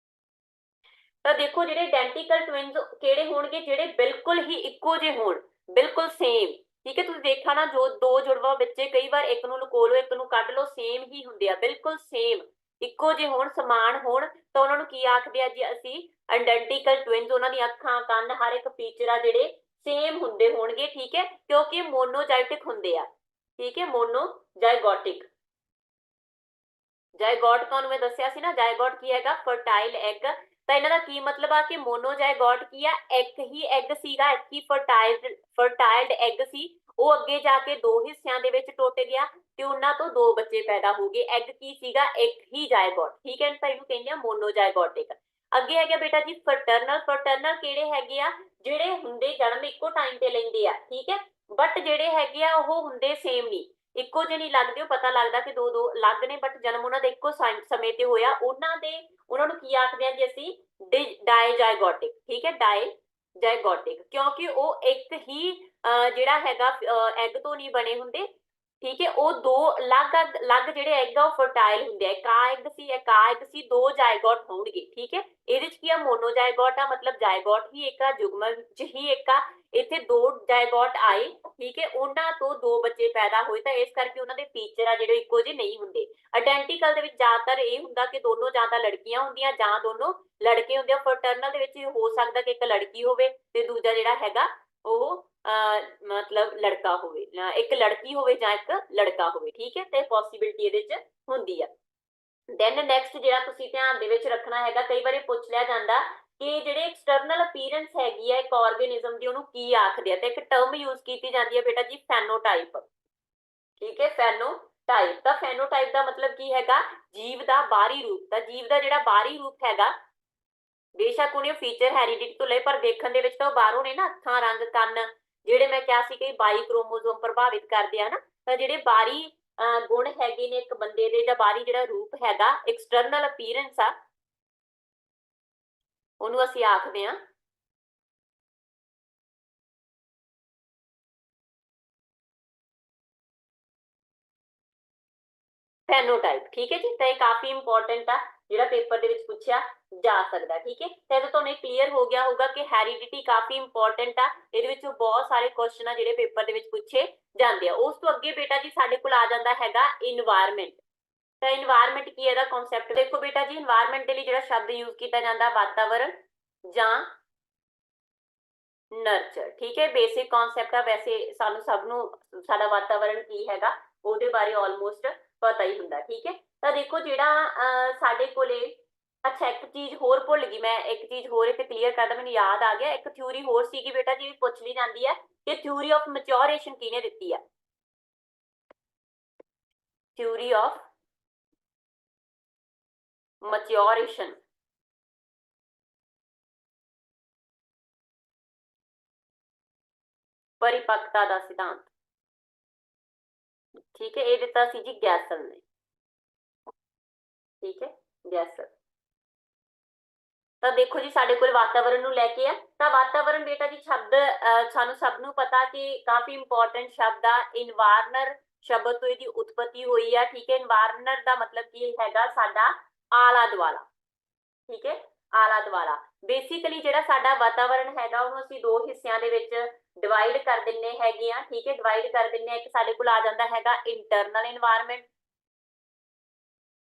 ਤਾਂ ਦੇਖੋ ਜਿਹੜੇ ਆਇਡੈਂਟੀਕਲ ਟਵਿੰਸ ਕਿਹੜੇ ਹੋਣਗੇ, ਜਿਹੜੇ ਬਿਲਕੁਲ ਹੀ ਇੱਕੋ ਜਿਹੇ ਹੋਣ, ਬਿਲਕੁਲ ਸੇਮ, ਠੀਕ ਹੈ। ਤੁਸੀਂ ਦੇਖਾ ਨਾ ਜੋ ਦੋ ਜੁੜਵਾ ਬੱਚੇ ਕਈ ਵਾਰ ਇੱਕ ਨੂੰ ਲੁਕੋ ਲਓ ਇੱਕ ਨੂੰ ਕੱਢ ਲਓ, ਸੇਮ ਹੀ ਹੁੰਦੇ ਆ, ਬਿਲਕੁਲ ਸੇਮ, ਇੱਕੋ ਜਿਹੇ ਹੋਣ, ਸਮਾਨ ਹੋਣ, ਤਾਂ ਉਹਨਾਂ ਨੂੰ ਕੀ ਆਖਦੇ ਆ ਜੀ ਅਸੀਂ, ਆਇਡੈਂਟੀਕਲ ਟਵਿੰਸ। ਉਹਨਾਂ ਦੀਆਂ ਅੱਖਾਂ, ਕੰਨ, ਹਰ ਇੱਕ ਫੀਚਰ ਆ ਜਿਹੜੇ ਸੇਮ ਹੁੰਦੇ ਹੋਣਗੇ, ਠੀਕ ਹੈ, ਕਿਉਂਕਿ ਮੋਨੋਜਾਈਟਿਕ ਹੁੰਦੇ ਆ, ਠੀਕ ਹੈ, ਮੋਨੋਜਾਈਗੋਟਿਕ। ਜਾਇਗੋਟ ਤੁਹਾਨੂੰ ਮੈਂ ਦੱਸਿਆ ਸੀ ਨਾ, ਜਾਇਗੋਟ ਕੀ ਹੈਗਾ, ਫਰਟਾਈਲ ਐਗ। ਤਾਂ ਇਹਨਾਂ ਦਾ ਕੀ ਮਤਲਬ ਆ ਕਿ ਮੋਨੋਜਾਇਗੋਟ ਕੀ ਆ, ਇੱਕ ਹੀ ਐਗ ਸੀਗਾ, ਇੱਕ ਹੀ ਫਰਟਾਈਲਡ ਐਗ ਸੀ, ਉਹ ਅੱਗੇ ਜਾ ਕੇ ਦੋ ਹਿੱਸਿਆਂ ਦੇ ਵਿੱਚ ਟੁੱਟ ਗਿਆ ਤੇ ਉਹਨਾਂ ਤੋਂ ਦੋ ਬੱਚੇ ਪੈਦਾ ਹੋ ਗਏ। ਐਗ ਕੀ ਸੀਗਾ, ਇੱਕ ਹੀ ਜਾਇਗੋਟ, ਠੀਕ ਹੈ, ਤਾਂ ਇਹਨੂੰ ਕਹਿੰਦੇ ਆ ਮੋਨੋਜਾਇਗੋਟਿਕ। ਅੱਗੇ ਹੈਗਾ ਬੇਟਾ ਜੀ ਫਰਟਰਨਲ। ਫਰਟਰਨਲ ਕਿਹੜੇ ਹੈਗੇ ਆ, ਜਿਹੜੇ ਹੁੰਦੇ ਜਨਮ ਇੱਕੋ ਟਾਈਮ ਤੇ ਲੈਂਦੇ ਆ, ਠੀਕ ਹੈ, ਬਟ ਜਿਹੜੇ ਹੈਗੇ ਆ ਉਹ ਹੁੰਦੇ ਸੇਮ ਨਹੀਂ, ਇੱਕੋ ਜਿਹੇ ਨਹੀਂ ਲੱਗਦੇ। ਉਹ ਪਤਾ ਲੱਗਦਾ ਕਿ ਦੋ ਦੋ ਅਲੱਗ ਨੇ, ਬਟ ਜਨਮ ਉਹਨਾਂ ਦਾ ਇੱਕੋ ਸਮੇਂ ਤੇ ਹੋਇਆ। ਉਹਨਾਂ ਨੂੰ ਕੀ ਆਖਦੇ ਆ ਜੀ ਅਸੀਂ, ਡਾਇਜਾਇਗੋਟਿਕ, ਠੀਕ ਹੈ, ਡਾਇਜਾਇਗੋਟਿਕ, ਕਿਉਂਕਿ ਉਹ ਇੱਕ ਹੀ ਜਿਹੜਾ ਹੈਗਾ ਐਗ ਤੋਂ ਨਹੀਂ ਬਣੇ ਹੁੰਦੇ, ਠੀਕ ਹੈ। ਉਹ ਦੋ ਅਲੱਗ ਅਲੱਗ ਜਿਹੜੇ ਐਗ ਆ ਉਹ ਫਰਟਾਈਲ ਹੁੰਦੇ ਆ, ਇੱਕ ਆ ਐਗ ਸੀ ਇੱਕ ਆ ਐਗ ਸੀ, ਦੋ ਜਾਇਗੋਟ ਹੋਣਗੇ, ਠੀਕ ਹੈ। ਇਹਦੇ ਚ ਕੀ ਆ, ਮੋਨੋਜਾਇਗੋਟ ਆ, ਮਤਲਬ ਜਾਇਗੋਟ ਹੀ ਇੱਕ ਆ, ਜੁਗਮਨ ਚ ਹੀ ਇੱਕ ਆ, ਇੱਥੇ ਦੋ ਜਾਇਗੋਟ ਆਏ, ਠੀਕ ਹੈ, ਉਹਨਾਂ ਤੋਂ ਦੋ ਬੱਚੇ ਪੈਦਾ ਹੋਏ, ਤਾਂ ਇਸ ਕਰਕੇ ਉਹਨਾਂ ਦੇ ਫੀਚਰ ਆ ਜਿਹੜੇ ਇੱਕੋ ਜਿਹੇ ਨਹੀਂ ਹੁੰਦੇ। ਆਇਡੈਂਟੀਕਲ ਦੇ ਵਿੱਚ ਜ਼ਿਆਦਾਤਰ ਇਹ ਹੁੰਦਾ ਕਿ ਦੋਨੋਂ ਜਾਂ ਤਾਂ ਲੜਕੀਆਂ ਹੁੰਦੀਆਂ ਜਾਂ ਦੋਨੋਂ ਲੜਕੇ ਹੁੰਦੇ ਆ। ਫਰਟਰਨਲ ਦੇ ਵਿੱਚ ਹੋ ਸਕਦਾ ਕਿ ਇੱਕ ਲੜਕੀ ਹੋਵੇ ਤੇ ਦੂਜਾ ਜਿਹੜਾ ਹੈਗਾ ਉਹ ਮਤਲਬ ਲੜਕਾ ਹੋਵੇ, ਇੱਕ ਲੜਕੀ ਹੋਵੇ ਜਾਂ ਇੱਕ ਲੜਕਾ ਹੋਵੇ, ਠੀਕ ਹੈ, ਤੇ ਪੋਸੀਬਿਲਿਟੀ ਇਹਦੇ ਚ ਹੁੰਦੀ ਆ। ਦੈਨ ਨੈਕਸਟ ਜਿਹੜਾ ਤੁਸੀਂ ਧਿਆਨ ਦੇ ਵਿੱਚ ਰੱਖਣਾ ਹੈਗਾ, ਕਈ ਵਾਰੀ ਪੁੱਛ ਲਿਆ ਜਾਂਦਾ ਕਿ ਜਿਹੜੇ ਐਕਸਟਰਨਲ ਅਪੀਅਰੈਂਸ ਹੈਗੀ ਆ ਇੱਕ ਆਰਗੇਨਿਜ਼ਮ ਦੀ, ਉਹਨੂੰ ਕੀ ਆਖਦੇ ਆ, ਤੇ ਇੱਕ ਟਰਮ ਯੂਜ਼ ਕੀਤੀ ਜਾਂਦੀ ਹੈ ਬੇਟਾ ਜੀ ਫੈਨੋਟਾਈਪ, ਠੀਕ ਹੈ, ਫੈਨੋਟਾਈਪ। ਤਾਂ ਫੈਨੋਟਾਈਪ ਦਾ ਮਤਲਬ ਕੀ ਹੈਗਾ, ਜੀਵ ਦਾ ਬਾਹਰੀ ਰੂਪ। ਤਾਂ ਜੀਵ ਦਾ ਜਿਹੜਾ ਬਾਹਰੀ ਰੂਪ ਹੈਗਾ, ਬੇਸ਼ੱਕ ਉਹਨੇ ਫੀਚਰ ਹੈਰੀਡਿਟੀ ਤੋਂ ਲਏ, ਪਰ ਦੇਖਣ ਦੇ ਵਿੱਚ ਤਾਂ ਉਹ ਬਾਹਰੋਂ ਨੇ ਨਾ, ਅੱਖਾਂ, ਰੰਗ, ਕੰਨ, ਜਿਹੜੇ ਮੈਂ ਕਿਹਾ ਸੀ ਕਿ 22 ਕ੍ਰੋਮੋਸੋਮ ਪ੍ਰਭਾਵਿਤ ਕਰਦੇ ਆ ਨਾ, ਤਾਂ ਜਿਹੜੇ ਬਾਹਰੀ ਗੁਣ ਹੈਗੇ ਨੇ ਇੱਕ ਬੰਦੇ ਦੇ, ਜਾਂ ਬਾਹਰੀ ਜਿਹੜਾ ਰੂਪ ਹੈਗਾ, ਐਕਸਟਰਨਲ ਅਪੀਅਰੈਂਸ ਆ, ਉਹਨੂੰ ਅਸੀਂ ਆਖਦੇ ਆ ਫੈਨੋਟਾਈਪ, ਠੀਕ ਹੈ ਜੀ। ਤਾਂ ਇਹ ਕਾਫੀ ਇੰਪੋਰਟੈਂਟ ਆ, ਜਿਹੜਾ ਪੇਪਰ ਦੇ ਵਿੱਚ ਪੁੱਛਿਆ ਜਾ ਸਕਦਾ, ਠੀਕ ਹੈ। ਤੇ ਇਹ ਤੁਹਾਨੂੰ ਕਲੀਅਰ ਹੋ ਗਿਆ ਹੋਊਗਾ ਕਿ ਹੈਰੀਡਿਟੀ ਕਾਫੀ ਇੰਪੋਰਟੈਂਟ ਆ, ਇਹਦੇ ਵਿੱਚੋਂ ਬਹੁਤ ਸਾਰੇ ਕੁਐਸਚਨ ਆ ਜਿਹੜੇ ਪੇਪਰ ਦੇ ਵਿੱਚ ਪੁੱਛੇ ਜਾਂਦੇ ਆ। ਉਸ ਤੋਂ ਅੱਗੇ ਬੇਟਾ ਜੀ ਸਾਡੇ ਕੋਲ ਆ ਜਾਂਦਾ ਹੈਗਾ ਇਨਵਾਇਰਮੈਂਟ। ਤਾਂ ਇਨਵਾਇਰਮੈਂਟ ਕੀ ਹੈ, ਇਹਦਾ ਕਨਸੈਪਟ ਦੇਖੋ ਬੇਟਾ ਜੀ। ਇਨਵਾਇਰਮੈਂਟ ਦੇ ਲਈ ਜਿਹੜਾ ਸ਼ਬਦ ਯੂਜ਼ ਕੀਤਾ ਜਾਂਦਾ, ਵਾਤਾਵਰਣ ਜਾਂ ਨਰਚਰ, ਠੀਕ ਹੈ, ਬੇਸਿਕ ਕਨਸੈਪਟ ਆ। ਵੈਸੇ ਸਾਨੂੰ ਸਭ ਨੂੰ ਸਾਡਾ ਵਾਤਾਵਰਣ ਕੀ ਹੈਗਾ ਉਹਦੇ ਬਾਰੇ ਆਲਮੋਸਟ ਪਤਾ ਹੀ ਹੁੰਦਾ, ਠੀਕ ਹੈ। ਤਾਂ ਦੇਖੋ ਜਿਹੜਾ ਸਾਡੇ ਕੋਲੇ, ਅੱਛਾ ਇੱਕ ਚੀਜ਼ ਹੋਰ ਭੁੱਲ ਗਈ ਮੈਂ, ਇੱਕ ਚੀਜ਼ ਹੋਰ ਇੱਥੇ ਕਲੀਅਰ ਕਰਦਾ, ਮੈਨੂੰ ਯਾਦ ਆ ਗਿਆ, ਇੱਕ ਥਿਊਰੀ ਹੋਰ ਸੀਗੀ ਬੇਟਾ ਜੀ, ਪੁੱਛ ਲਈ ਜਾਂਦੀ ਹੈ ਕਿ ਥਿਊਰੀ ਆਫ ਮੈਚੋਰੇਸ਼ਨ ਕਿਹਨੇ ਦਿੱਤੀ ਆ, ਥਿਊਰੀ ਆਫ ਮੈਚੋਰੇਸ਼ਨ, ਪਰਿਪੱਕਤਾ ਦਾ ਸਿਧਾਂਤ, ਠੀਕ ਹੈ, ਇਹ ਦਿੱਤਾ ਸੀ ਜੀ ਗੈਸਲ ਨੇ, ਠੀਕ ਹੈ, ਗੈਸਲ। ਤਾਂ ਦੇਖੋ ਜੀ ਸਾਡੇ ਕੋਲ ਵਾਤਾਵਰਣ ਨੂੰ ਲੈ ਕੇ ਆ, ਤਾਂ ਵਾਤਾਵਰਣ ਬੇਟਾ ਜੀ ਸ਼ਬਦ ਸਾਨੂੰ ਸਭ ਨੂੰ ਪਤਾ ਕਿ ਕਾਫੀ ਇੰਪੋਰਟੈਂਟ ਸ਼ਬਦ ਆ। ਇਨਵਾਰਨਰ ਸ਼ਬਦ ਤੋਂ ਇਹਦੀ ਉਤਪਤੀ ਹੋਈ ਆ, ਠੀਕ ਹੈ। ਇਨਵਾਰਨਰ ਦਾ ਮਤਲਬ ਕੀ ਹੈਗਾ, ਸਾਡਾ ਆਲਾ ਦੁਆਲਾ, ਠੀਕ ਹੈ, ਆਲਾ ਦੁਆਲਾ। ਬੇਸਿਕਲੀ ਜਿਹੜਾ ਸਾਡਾ ਵਾਤਾਵਰਣ ਹੈਗਾ ਉਹਨੂੰ ਅਸੀਂ ਦੋ ਹਿੱਸਿਆਂ ਦੇ ਵਿੱਚ ਡਿਵਾਈਡ ਕਰ ਦਿੰਨੇ ਹੈਗੇ ਆ, ਠੀਕ ਹੈ, ਡਿਵਾਈਡ ਕਰ ਦਿੰਨੇ ਆ। ਇੱਕ ਸਾਡੇ ਕੋਲ ਆ ਜਾਂਦਾ ਹੈਗਾ ਇੰਟਰਨਲ ਇਨਵਾਇਰਨਮੈਂਟ,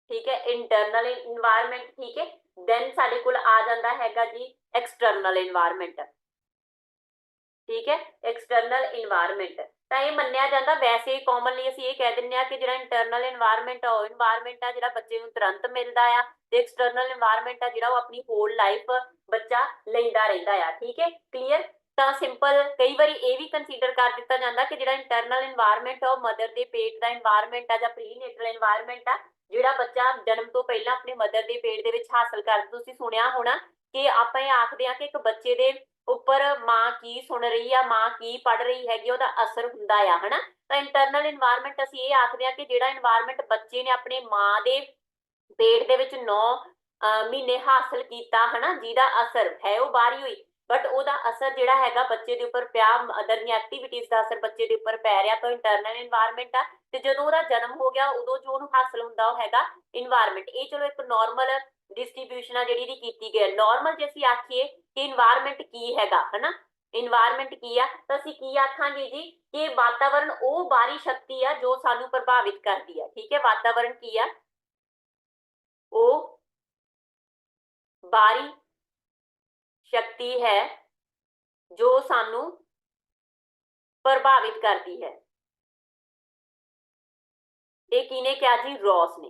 ਠੀਕ ਹੈ, ਇੰਟਰਨਲ ਇਨਵਾਇਰਨਮੈਂਟ, ਠੀਕ ਹੈ। ਦੈਨ ਸਾਡੇ ਕੋਲ ਆ ਜਾਂਦਾ ਹੈਗਾ ਜੀ ਐਕਸਟਰਨਲ ਇਨਵਾਇਰਨਮੈਂਟ, ਠੀਕ ਹੈ, ਐਕਸਟਰਨਲ ਇਨਵਾਇਰਨਮੈਂਟ। ਤਾਂ ਇਹ ਮੰਨਿਆ ਜਾਂਦਾ, ਵੈਸੇ ਕਾਮਨਲੀ ਅਸੀਂ ਇਹ ਕਹਿ ਦਿੰਦੇ ਆ ਕਿ ਜਿਹੜਾ ਇੰਟਰਨਲ ਇਨਵਾਇਰਨਮੈਂਟ ਆ ਉਹ ਇਨਵਾਇਰਨਮੈਂਟ ਆ ਜਿਹੜਾ ਬੱਚੇ ਨੂੰ ਤੁਰੰਤ ਮਿਲਦਾ ਆ, ਤੇ ਐਕਸਟਰਨਲ ਇਨਵਾਇਰਨਮੈਂਟ ਆ ਜਿਹੜਾ ਉਹ ਆਪਣੀ ਹੋਲ ਲਾਈਫ ਬੱਚਾ ਲੈਂਦਾ ਰਹਿੰਦਾ ਆ, ਠੀਕ ਹੈ, ਕਲੀਅਰ। ਤਾਂ ਸਿੰਪਲ ਕਈ ਵਾਰੀ ਇਹ ਵੀ ਕੰਸੀਡਰ ਕਰ ਦਿੱਤਾ ਜਾਂਦਾ ਕਿ ਜਿਹੜਾ ਇੰਟਰਨਲ ਇਨਵਾਇਰਨਮੈਂਟ ਆ ਉਹ ਮਦਰ ਦੇ ਪੇਟ ਦਾ ਇਨਵਾਇਰਨਮੈਂਟ ਆ, ਜਾਂ ਪ੍ਰੀਨੇਟਲ ਇਨਵਾਇਰਨਮੈਂਟ ਆ, ਜਿਹੜਾ ਬੱਚਾ ਜਨਮ ਤੋਂ ਪਹਿਲਾਂ ਆਪਣੇ ਮਦਰ ਦੇ ਪੇਟ ਦੇ ਵਿੱਚ ਹਾਸਲ ਕਰਦਾ। ਤੁਸੀਂ ਸੁਣਿਆ ਹੋਣਾ ਕਿ ਆਪਾਂ ਇਹ ਆਖਦੇ ਆ ਕਿ ਇੱਕ ਬੱਚੇ ਦੇ ਉੱਪਰ ਮਾਂ ਕੀ ਸੁਣ ਰਹੀ ਆ, ਮਾਂ ਕੀ ਪੜ੍ਹ ਰਹੀ ਹੈਗੀ, ਉਹਦਾ ਅਸਰ ਹੁੰਦਾ ਆ ਹਨਾ। ਤਾਂ ਇੰਟਰਨਲ ਇਨਵਾਇਰਮੈਂਟ ਅਸੀਂ ਇਹ ਆਖਦੇ ਹਾਂ ਕਿ ਜਿਹੜਾ ਇਨਵਾਇਰਮੈਂਟ ਬੱਚੇ ਨੇ ਆਪਣੇ ਮਾਂ ਦੇ ਪੇਟ ਦੇ ਵਿੱਚ 9 ਮਹੀਨੇ ਹਾਸਲ ਕੀਤਾ ਹਨਾ, ਜਿਹਦਾ ਅਸਰ ਹੈ ਉਹ ਬਾਹਰੀ ਹੋਈ, ਬਟ ਉਹਦਾ ਅਸਰ ਜਿਹੜਾ ਹੈਗਾ ਬੱਚੇ ਦੇ ਉੱਪਰ ਪਿਆ, ਅਦਰ ਦੀਆਂ ਐਕਟੀਵਿਟੀਜ਼ ਦਾ ਅਸਰ ਬੱਚੇ ਦੇ ਉੱਪਰ ਪੈ ਰਿਹਾ, ਤਾਂ ਇੰਟਰਨਲ ਇਨਵਾਇਰਮੈਂਟ ਆ। ਤੇ ਜਦੋਂ ਉਹਦਾ ਜਨਮ ਹੋ ਗਿਆ ਉਦੋਂ ਜੋ ਉਹਨੂੰ ਹਾਸਲ ਹੁੰਦਾ ਉਹ ਹੈਗਾ ਇਨਵਾਇਰਮੈਂਟ। ਇਹ ਚਲੋ ਇੱਕ ਨਾਰਮਲ ਡਿਸਟ੍ਰੀਬਿਊਸ਼ਨ ਆ ਜਿਹੜੀ ਦੀ ਕੀਤੀ ਗਈ ਹੈ। ਨਾਰਮਲ ਜੇ ਅਸੀਂ ਆਖੀਏ ਕਿ ਇਨਵਾਇਰਮੈਂਟ ਕੀ ਹੈਗਾ ਹਨਾ, ਇਨਵਾਇਰਮੈਂਟ ਕੀ ਆ, ਤਾਂ ਅਸੀਂ ਕੀ ਆਖਾਂਗੇ ਜੀ ਕਿ ਵਾਤਾਵਰਣ ਉਹ ਬਾਹਰੀ ਸ਼ਕਤੀ ਆ ਜੋ ਸਾਨੂੰ ਪ੍ਰਭਾਵਿਤ ਕਰਦੀ ਆ। ਠੀਕ ਹੈ, ਵਾਤਾਵਰਣ ਕੀ ਆ, ਉਹ ਬਾਹਰੀ ਸ਼ਕਤੀ ਹੈ ਜੋ ਸਾਨੂੰ ਪ੍ਰਭਾਵਿਤ ਕਰਦੀ ਹੈ। ਇਹ ਕਿਹਨੇ ਕਿਹਾ ਜੀ, ਰੌਸ ਨੇ।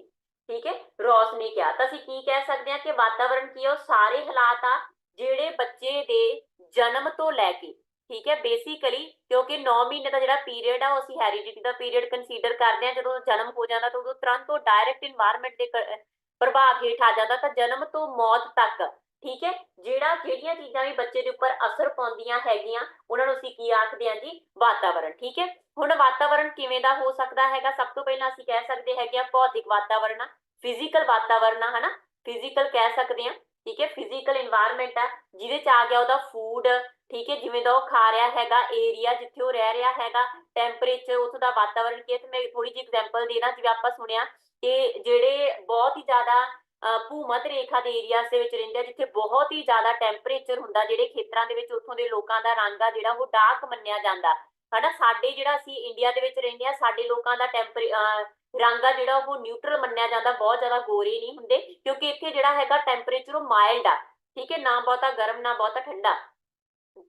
ਠੀਕ ਹੈ, ਰੌਸ ਨੇ ਕਿਹਾ। ਤਾਂ ਅਸੀਂ ਕੀ ਕਹਿ ਸਕਦੇ ਹਾਂ ਕਿ ਵਾਤਾਵਰਣ ਕੀ ਹੈ, ਉਹ ਸਾਰੇ ਹਾਲਾਤ ਆ ਜਿਹੜੇ ਬੱਚੇ ਦੇ ਜਨਮ ਤੋਂ ਲੈ ਕੇ, ਠੀਕ ਹੈ, ਬੇਸਿਕਲੀ ਕਿਉਂਕਿ 9 ਮਹੀਨੇ ਦਾ ਜਿਹੜਾ ਪੀਰੀਅਡ ਆ ਉਹ ਅਸੀਂ ਹੈਰੀਡਿਟੀ ਦਾ ਪੀਰੀਅਡ ਕੰਸੀਡਰ ਕਰਦੇ ਹਾਂ। ਜਦੋਂ ਜਨਮ ਹੋ ਜਾਂਦਾ ਤਾਂ ਉਦੋਂ ਤੁਰੰਤ ਉਹ ਡਾਇਰੈਕਟ ਇਨਵਾਇਰਮੈਂਟ ਦੇ ਪ੍ਰਭਾਵ ਹੇਠ ਆ ਜਾਂਦਾ, ਤਾਂ ਜਨਮ ਤੋਂ ਮੌਤ ਤੱਕ, ਠੀਕ ਹੈ, ਜਿਹੜੀਆਂ ਚੀਜ਼ਾਂ ਵੀ ਬੱਚੇ ਦੇ ਉੱਪਰ ਅਸਰ ਪਾਉਂਦੀਆਂ ਹੈਗੀਆਂ ਉਹਨਾਂ ਨੂੰ ਅਸੀਂ ਕੀ ਆਖਦੇ ਹਾਂ ਜੀ, ਵਾਤਾਵਰਣ। ਠੀਕ ਹੈ, ਹੁਣ ਵਾਤਾਵਰਣ ਕਿਵੇਂ ਦਾ ਹੋ ਸਕਦਾ ਹੈਗਾ, ਸਭ ਤੋਂ ਪਹਿਲਾਂ ਅਸੀਂ ਕਹਿ ਸਕਦੇ ਹੈਗੇ ਆ ਭੌਤਿਕ ਵਾਤਾਵਰਣ ਆ, ਫਿਜ਼ੀਕਲ ਵਾਤਾਵਰਣ ਆ ਹਨਾ, ਫਿਜ਼ੀਕਲ ਕਹਿ ਸਕਦੇ ਆ। ਠੀਕ ਹੈ, ਫਿਜ਼ੀਕਲ ਇਨਵਾਇਰਮੈਂਟ ਆ ਜਿਹਦੇ ਚ ਆ ਗਿਆ ਉਹਦਾ ਫੂਡ, ਠੀਕ ਹੈ, ਜਿਵੇਂ ਦਾ ਉਹ ਖਾ ਰਿਹਾ ਹੈਗਾ, ਏਰੀਆ ਜਿੱਥੇ ਉਹ ਰਹਿ ਰਿਹਾ ਹੈਗਾ, ਟੈਂਪਰੇਚਰ ਉੱਥੋਂ ਦਾ ਵਾਤਾਵਰਣ ਕੀ ਹੈ। ਤੇ ਮੈਂ ਥੋੜੀ ਜਿਹੀ ਐਗਜ਼ਾਮਪਲ ਦੇਣਾ, ਜਿਵੇਂ ਆਪਾਂ ਸੁਣਿਆ ਕਿ ਜਿਹੜੇ ਬਹੁਤ ਹੀ ਜ਼ਿਆਦਾ ਭੂਮਧ ਰੇਖਾ ਦੇ ਏਰੀਆਜ਼ ਦੇ ਵਿੱਚ ਰਹਿੰਦੇ ਆ, ਜਿੱਥੇ ਬਹੁਤ ਹੀ ਜ਼ਿਆਦਾ ਟੈਂਪਰੇਚਰ ਹੁੰਦਾ, ਜਿਹੜੇ ਖੇਤਰਾਂ ਦੇ ਵਿੱਚ ਉੱਥੋਂ ਦੇ ਲੋਕਾਂ ਦਾ ਰੰਗ ਆ ਜਿਹੜਾ ਉਹ ਡਾਰਕ ਮੰਨਿਆ ਜਾਂਦਾ ਹਨਾ। ਸਾਡੇ ਜਿਹੜਾ ਅਸੀਂ ਇੰਡੀਆ ਦੇ ਵਿੱਚ ਰਹਿੰਦੇ ਆ, ਸਾਡੇ ਲੋਕਾਂ ਦਾ ਰੰਗ ਆ ਜਿਹੜਾ ਉਹ ਨਿਊਟਰਲ ਮੰਨਿਆ ਜਾਂਦਾ, ਬਹੁਤ ਜ਼ਿਆਦਾ ਗੋਰੇ ਨਹੀਂ ਹੁੰਦੇ, ਕਿਉਂਕਿ ਇੱਥੇ ਜਿਹੜਾ ਹੈਗਾ ਟੈਂਪਰੇਚਰ ਉਹ ਮਾਈਲਡ ਆ। ਠੀਕ ਹੈ, ਨਾ ਬਹੁਤਾ ਗਰਮ ਨਾ ਬਹੁਤਾ ਠੰਡਾ।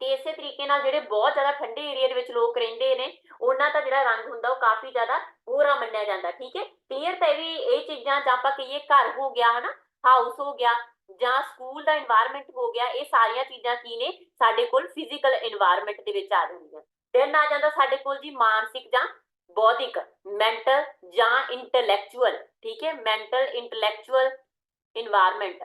ਤੇ ਇਸੇ ਤਰੀਕੇ ਨਾਲ ਜਿਹੜੇ ਬਹੁਤ ਜ਼ਿਆਦਾ ਠੰਡੇ ਏਰੀਆ ਦੇ ਵਿੱਚ ਲੋਕ ਰਹਿੰਦੇ ਨੇ ਉਹਨਾਂ ਦਾ ਜਿਹੜਾ ਰੰਗ ਹੁੰਦਾ ਉਹ ਕਾਫੀ ਜ਼ਿਆਦਾ ਗੋਰਾ ਮੰਨਿਆ ਜਾਂਦਾ। ਠੀਕ ਹੈ, ਕਲੀਅਰ। ਤਾਂ ਇਹ ਚੀਜ਼ਾਂ ਜਾਂ ਆਪਾਂ ਕਹੀਏ ਘਰ ਹੋ ਗਿਆ ਹਨਾ, ਹਾਊਸ ਹੋ ਗਿਆ, ਜਾਂ ਸਕੂਲ ਦਾ ਇਨਵਾਇਰਮੈਂਟ ਹੋ ਗਿਆ, ਇਹ ਸਾਰੀਆਂ ਚੀਜ਼ਾਂ ਕੀ ਨੇ, ਸਾਡੇ ਕੋਲ ਫਿਜ਼ੀਕਲ ਇਨਵਾਇਰਮੈਂਟ ਦੇ ਵਿੱਚ ਆ ਜਾਂਦੀਆਂ। ਫਿਰ ਆ ਜਾਂਦਾ ਸਾਡੇ ਕੋਲ ਜੀ ਮਾਨਸਿਕ ਜਾਂ ਬੌਧਿਕ, ਮੈਂਟਲ ਜਾਂ ਇੰਟੈਲੈਕਚੁਅਲ। ਠੀਕ ਹੈ, ਮੈਂਟਲ ਇੰਟੈਲੈਕਚੁਅਲ ਇਨਵਾਇਰਮੈਂਟ।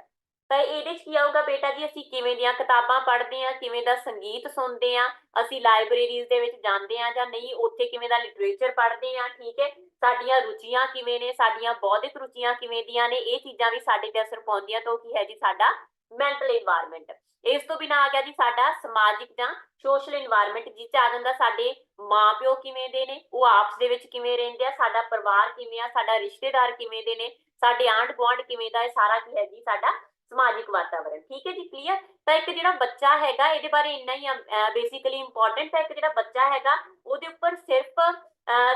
ਤਾਂ ਇਹਦੇ ਚ ਕੀ ਆਊਗਾ ਬੇਟਾ ਜੀ, ਅਸੀਂ ਕਿਵੇਂ ਦੀਆਂ ਕਿਤਾਬਾਂ ਪੜ੍ਹਦੇ ਆ, ਕਿਵੇਂ ਦਾ ਸੰਗੀਤ ਸੁਣਦੇ ਆ, ਅਸੀਂ ਲਾਇਬ੍ਰੇਰੀਜ਼ ਦੇ ਵਿੱਚ ਜਾਂਦੇ ਆ ਜਾਂ ਨਹੀਂ, ਉੱਥੇ ਕਿਵੇਂ ਦਾ ਲਿਟਰੇਚਰ ਪੜ੍ਹਦੇ ਆ। ਠੀਕ ਹੈ, ਸਾਡੀਆਂ ਰੁਚੀਆਂ ਕਿਵੇਂ ਨੇ, ਸਾਡੀਆਂ ਬੌਧਿਕ ਰੁਚੀਆਂ ਕਿਵੇਂ ਦੀਆਂ ਨੇ, ਇਹ ਚੀਜ਼ਾਂ ਵੀ ਸਾਡੇ ਤੇ ਅਸਰ ਪਾਉਂਦੀਆਂ। ਤਾਂ ਉਹ ਕੀ ਹੈ ਜੀ, ਸਾਡਾ ਮੈਂਟਲ ਇਨਵਾਇਰਮੈਂਟ। ਇਸ ਤੋਂ ਬਿਨਾਂ ਆ ਗਿਆ ਜੀ ਸਾਡਾ ਸਮਾਜਿਕ ਜਾਂ ਸੋਸ਼ਲ ਇਨਵਾਇਰਮੈਂਟ, ਜਿਸ ਚ ਆ ਜਾਂਦਾ ਸਾਡੇ ਮਾਂ ਪਿਓ ਕਿਵੇਂ ਦੇ ਨੇ, ਉਹ ਆਪਸ ਦੇ ਵਿੱਚ ਕਿਵੇਂ ਰਹਿੰਦੇ ਆ, ਸਾਡਾ ਪਰਿਵਾਰ ਕਿਵੇਂ ਆ, ਸਾਡਾ ਰਿਸ਼ਤੇਦਾਰ ਕਿਵੇਂ ਦੇ ਨੇ, ਸਾਡੇ ਆਂਢ ਗੁਆਂਢ ਕਿਵੇਂ ਦਾ, ਇਹ ਸਾਰਾ ਕੀ ਹੈ ਜੀ ਸਾਡਾ ਸਮਾਜਿਕ ਵਾਤਾਵਰਣ। ਠੀਕ ਹੈ ਜੀ, ਕਲੀਅਰ। ਤਾਂ ਇੱਕ ਜਿਹੜਾ ਬੱਚਾ ਹੈਗਾ, ਇਹਦੇ ਬਾਰੇ ਇੰਨਾ ਹੀ ਬੇਸਿਕਲੀ ਇੰਪੋਰਟੈਂਟ ਹੈ। ਇੱਕ ਜਿਹੜਾ ਬੱਚਾ ਹੈਗਾ ਉਹਦੇ ਉੱਪਰ ਸਿਰਫ